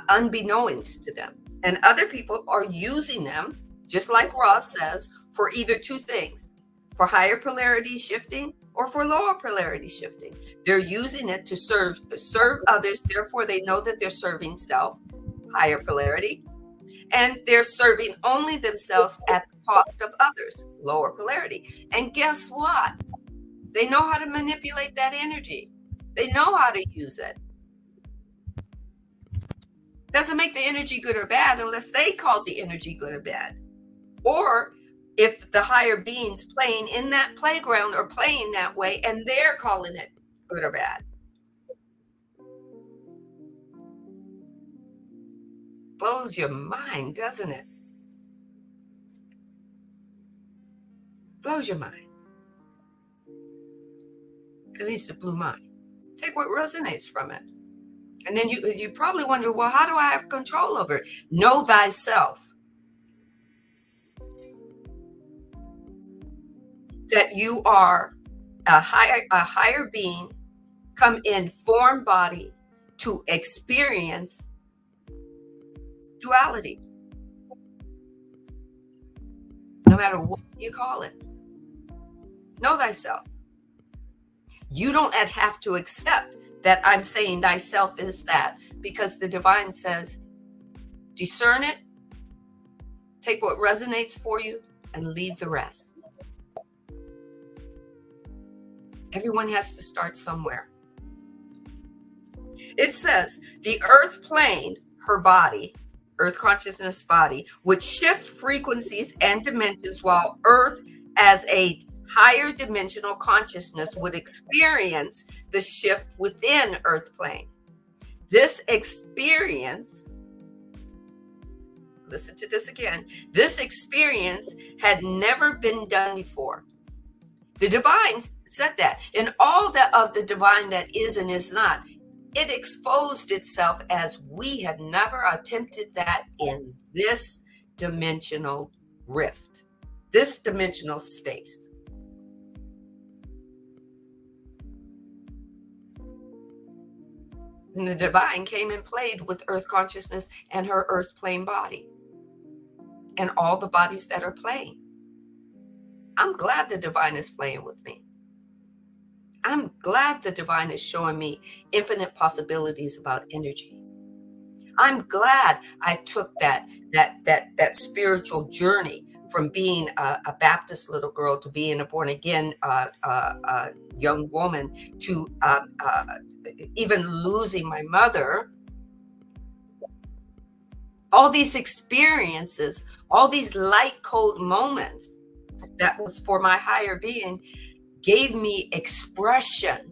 unbeknownst to them. And other people are using them, just like Ross says, for either two things, for higher polarity shifting or for lower polarity shifting. They're using it to serve others. Therefore, they know that they're serving self, higher polarity, and they're serving only themselves at the cost of others, lower polarity. And guess what? They know how to manipulate that energy. They know how to use it. Doesn't make the energy good or bad unless they call the energy good or bad. Or if the higher beings playing in that playground are playing that way and they're calling it good or bad. Blows your mind, doesn't it? Blows your mind. At least it blew mine. Take what resonates from it. And then you probably wonder, well, how do I have control over it? Know thyself. That you are a higher being come in form body to experience duality. No matter what you call it. Know thyself. You don't have to accept that I'm saying thyself is that, because the divine says, discern it, take what resonates for you, and leave the rest. Everyone has to start somewhere. It says the earth plane, her body, earth consciousness body, would shift frequencies and dimensions, while earth as a higher dimensional consciousness would experience the shift within earth plane. This experience, listen to this again, this experience had never been done before. The divine said that in all that of the divine that is and is not, It exposed itself as we had never attempted that in this dimensional rift, this dimensional space. And the divine came and played with Earth consciousness and her Earth plane body and all the bodies that are playing. I'm glad the divine is playing with me. I'm glad the divine is showing me infinite possibilities about energy. I'm glad I took that spiritual journey from being a Baptist little girl to being a born again young woman to even losing my mother. All these experiences, all these light code moments that was for my higher being gave me expression,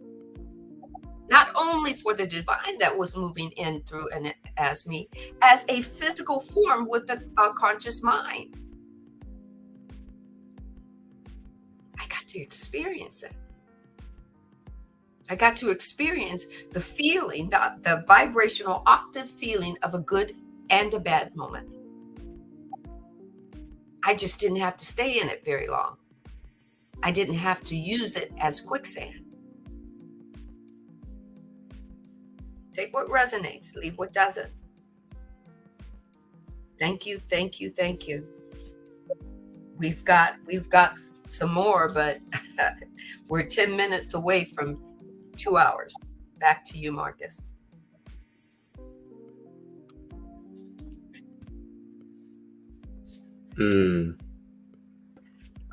not only for the divine that was moving in through and as me, as a physical form with a conscious mind. I got to experience it. I got to experience the feeling, the vibrational octave feeling of a good and a bad moment. I just didn't have to stay in it very long. I didn't have to use it as quicksand. Take what resonates, leave what doesn't. Thank you, thank you, thank you. We've got some more, but we're 10 minutes away from 2 hours. Back to you, Marcus.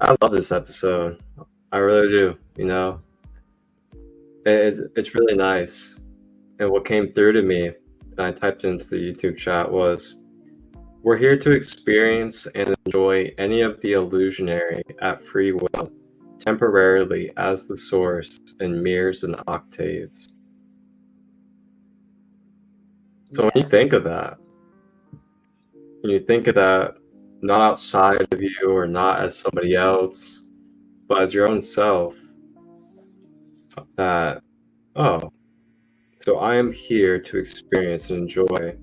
I love this episode. I really do. You know, it's really nice. And what came through to me, and I typed into the YouTube chat, was, we're here to experience and enjoy any of the illusionary at free will, temporarily as the source in mirrors and octaves. So when you think of that, not outside of you or not as somebody else, but as your own self, that, oh, so I am here to experience and enjoy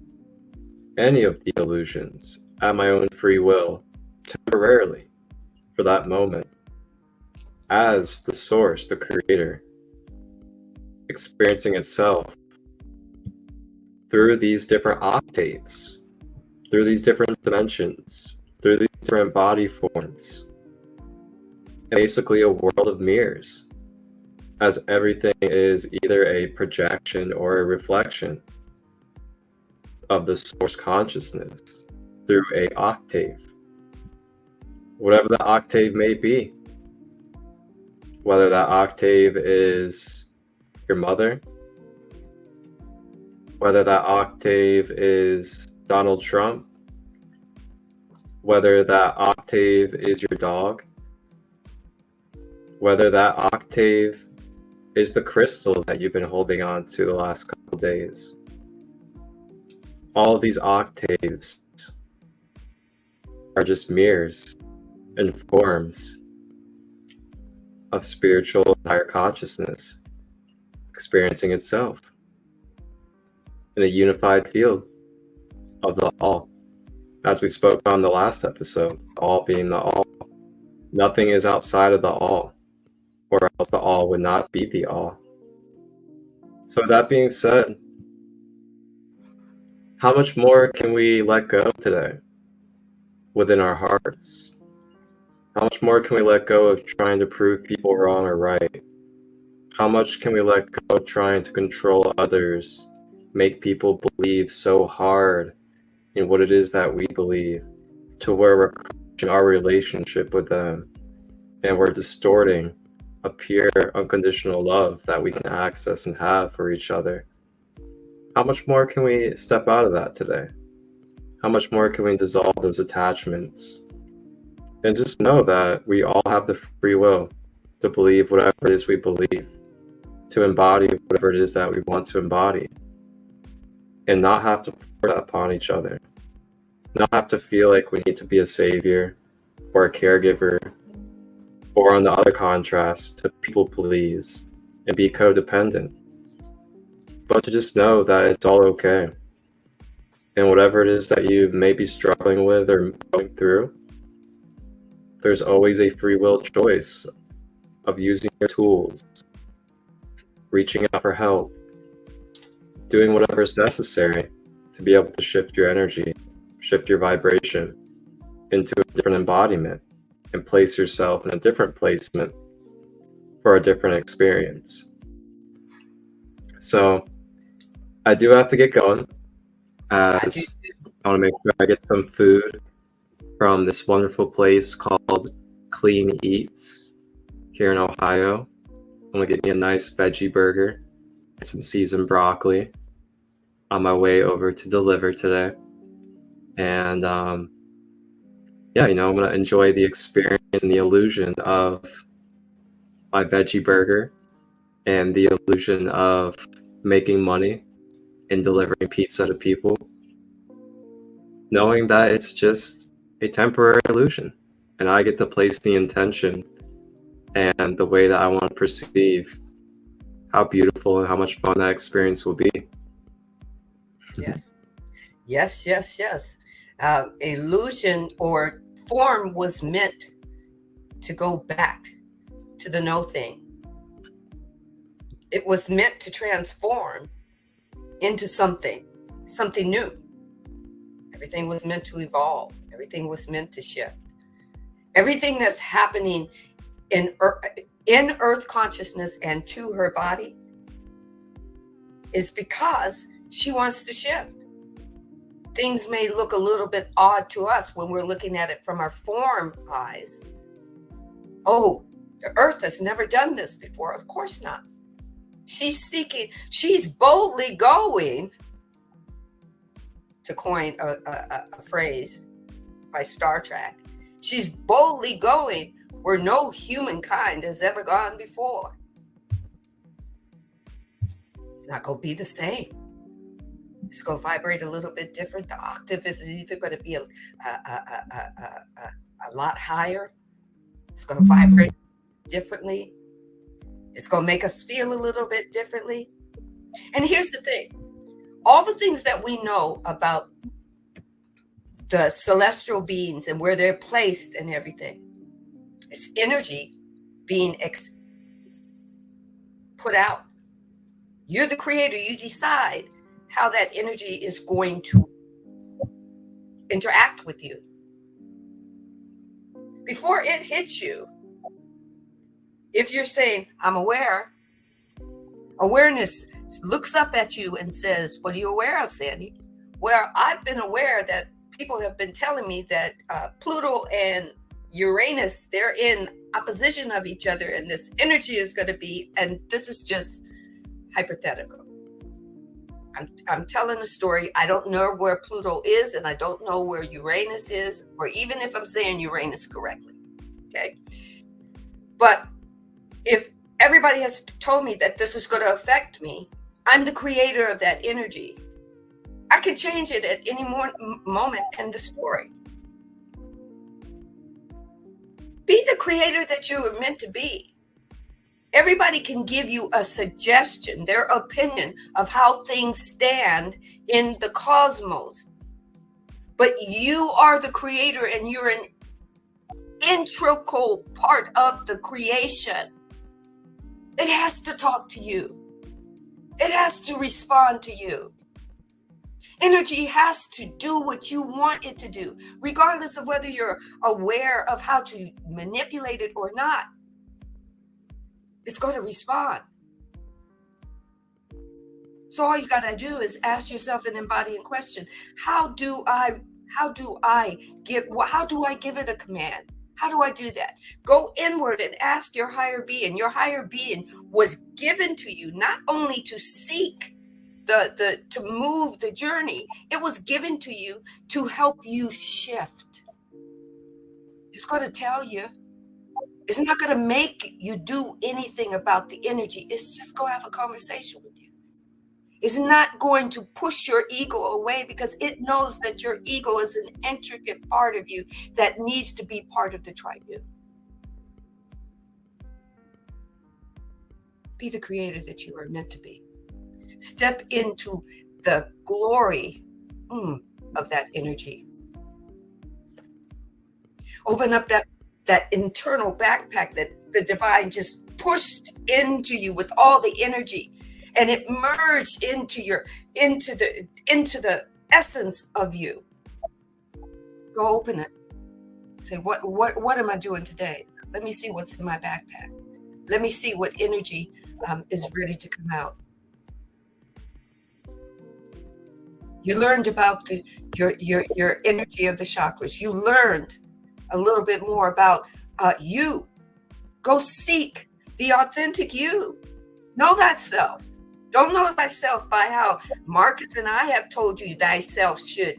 any of the illusions at my own free will, temporarily, for that moment, as the source, the creator, experiencing itself through these different octaves, through these different dimensions, through these different body forms. Basically a world of mirrors, as everything is either a projection or a reflection of the source consciousness through a octave, whatever the octave may be, whether that octave is your mother, whether that octave is Donald Trump, whether that octave is your dog, whether that octave is the crystal that you've been holding on to the last couple of days. All of these octaves are just mirrors and forms of spiritual higher consciousness experiencing itself in a unified field of the all. As we spoke on the last episode, all being the all. Nothing is outside of the all, or else the all would not be the all. So with that being said, how much more can we let go today within our hearts? How much more can we let go of trying to prove people wrong or right? How much can we let go of trying to control others, make people believe so hard in what it is that we believe, to where we're crushing our relationship with them and we're distorting a pure unconditional love that we can access and have for each other? How much more can we step out of that today? How much more can we dissolve those attachments? And just know that we all have the free will to believe whatever it is we believe, to embody whatever it is that we want to embody, and not have to pour that upon each other. Not have to feel like we need to be a savior or a caregiver, or on the other contrast, to people please and be codependent. but to just know that it's all okay. And whatever it is that you may be struggling with or going through, there's always a free will choice of using your tools, reaching out for help, doing whatever is necessary to be able to shift your energy, shift your vibration into a different embodiment and place yourself in a different placement for a different experience. So I do have to get going, as I want to make sure I get some food from this wonderful place called Clean Eats here in Ohio. I'm gonna get me a nice veggie burger, some seasoned broccoli on my way over to deliver today. And yeah, I'm gonna enjoy the experience and the illusion of my veggie burger and the illusion of making money and delivering pizza to people, knowing that it's just a temporary illusion and I get to place the intention and the way that I want to perceive how beautiful and how much fun that experience will be. Yes. Yes, yes, yes. Illusion or form was meant to go back to the no thing. It was meant to transform into something new. Everything was meant to evolve. Everything was meant to shift. Everything that's happening in earth consciousness and to her body is because she wants to shift. Things may look a little bit odd to us when we're looking at it from our form eyes. Oh, the earth has never done this before. Of course not. She's boldly going, to coin a phrase by Star Trek. She's boldly going where no humankind has ever gone before. It's not going to be the same. It's going to vibrate a little bit different. The octave is either going to be a lot higher. It's going to vibrate differently. It's going to make us feel a little bit differently. And here's the thing. All the things that we know about the celestial beings and where they're placed and everything, it's energy being put out. You're the creator. You decide how that energy is going to interact with you. Before it hits you, if you're saying, I'm aware, awareness looks up at you and says, what are you aware of, Sandee? Well, I've been aware that people have been telling me that Pluto and Uranus, they're in opposition of each other, and this energy is going to be, and this is just hypothetical. I'm telling a story. I don't know where Pluto is, and I don't know where Uranus is, or even if I'm saying Uranus correctly. Okay. But if everybody has told me that this is going to affect me, I'm the creator of that energy. I can change it at any moment in the story. Be the creator that you were meant to be. Everybody can give you a suggestion, their opinion of how things stand in the cosmos. But you are the creator, and you're an integral part of the creation. It has to talk to you. It has to respond to you. Energy has to do what you want it to do, regardless of whether you're aware of how to manipulate it or not. It's going to respond. So all you got to do is ask yourself an embodying question. How do I give it a command? How do I do that? Go inward and ask your higher being. Your higher being was given to you not only to seek to move the journey, it was given to you to help you shift. It's going to tell you. It's not going to make you do anything about the energy. It's just go have a conversation with you. It's not going to push your ego away, because it knows that your ego is an intricate part of you that needs to be part of the tribune. Be the creator that you are meant to be. Step into the glory of that energy. Open up that internal backpack that the divine just pushed into you with all the energy, and it merged into the essence of you. Go open it. Say, what am I doing today? Let me see what's in my backpack. Let me see what energy is ready to come out. You learned about your energy of the chakras. You learned a little bit more about you. Go seek the authentic you. Know thyself. Don't know thyself by how Marcus and I have told you thyself should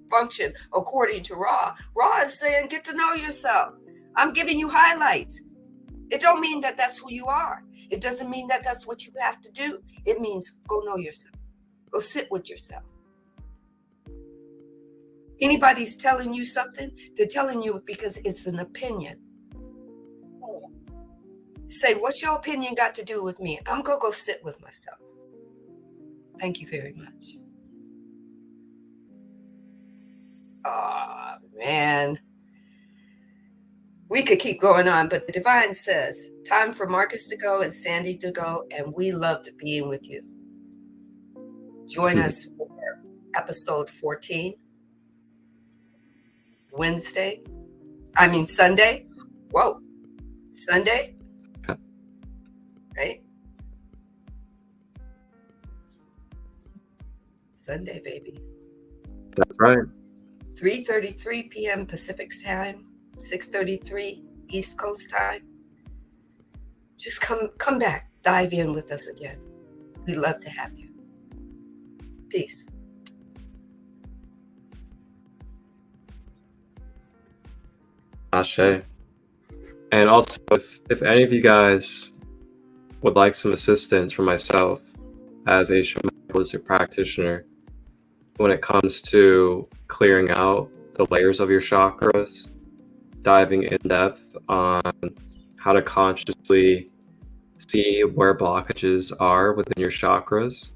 function according to Ra. Ra is saying, get to know yourself. I'm giving you highlights. It don't mean that that's who you are. It doesn't mean that that's what you have to do. It means go know yourself. Go sit with yourself. Anybody's telling you something, they're telling you because it's an opinion. Say, what's your opinion got to do with me? I'm going to go sit with myself. Thank you very much. Oh, man. We could keep going on, but the divine says, time for Marcus to go and Sandee to go, and we loved being with you. Join us for episode 14, Sunday. Whoa, Sunday, right? Sunday, baby. That's right. 3:33 p.m. Pacific time, 6:33 East Coast time. Just come back, dive in with us again. We'd love to have you. Peace. Ashe. And also, if any of you guys would like some assistance from myself as a shamanic holistic practitioner when it comes to clearing out the layers of your chakras, diving in depth on how to consciously see where blockages are within your chakras,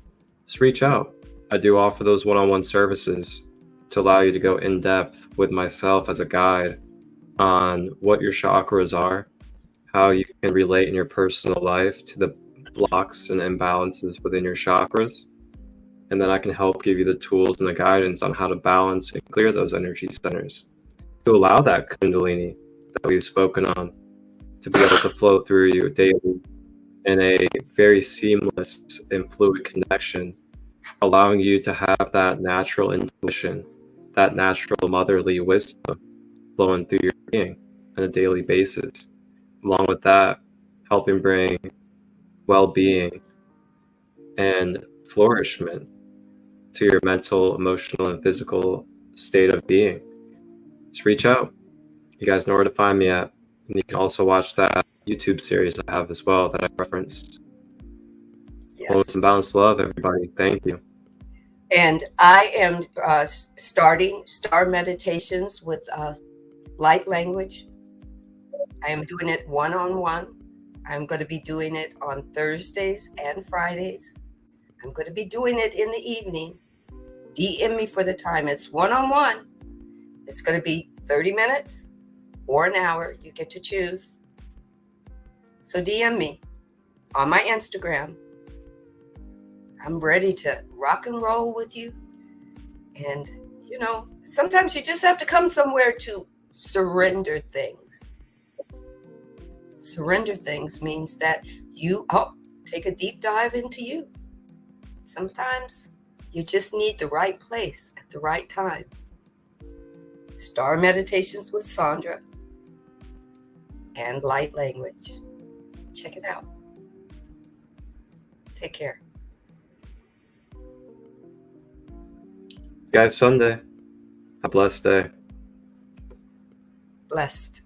just reach out. I do offer those one-on-one services to allow you to go in depth with myself as a guide on what your chakras are, how you can relate in your personal life to the blocks and imbalances within your chakras. And then I can help give you the tools and the guidance on how to balance and clear those energy centers to allow that Kundalini that we've spoken on to be able to flow through you daily in a very seamless and fluid connection, allowing you to have that natural intuition, that natural motherly wisdom flowing through your being on a daily basis. Along with that, helping bring well-being and flourishment to your mental, emotional, and physical state of being. Just reach out. You guys know where to find me at. And you can also watch that YouTube series I have as well that I referenced. Yes. Wholeness and balanced love, everybody. Thank you. And I am starting star meditations with light language. I am doing it one-on-one. I'm going to be doing it on Thursdays and Fridays. I'm going to be doing it in the evening. DM me for the time. It's one-on-one. It's going to be 30 minutes or an hour. You get to choose. So DM me on my Instagram. I'm ready to rock and roll with you. And, sometimes you just have to come somewhere to surrender things. Surrender things means that you take a deep dive into you. Sometimes you just need the right place at the right time. Star meditations with Sandra and light language. Check it out. Take care. Guys, Sunday. A blessed day. Blessed.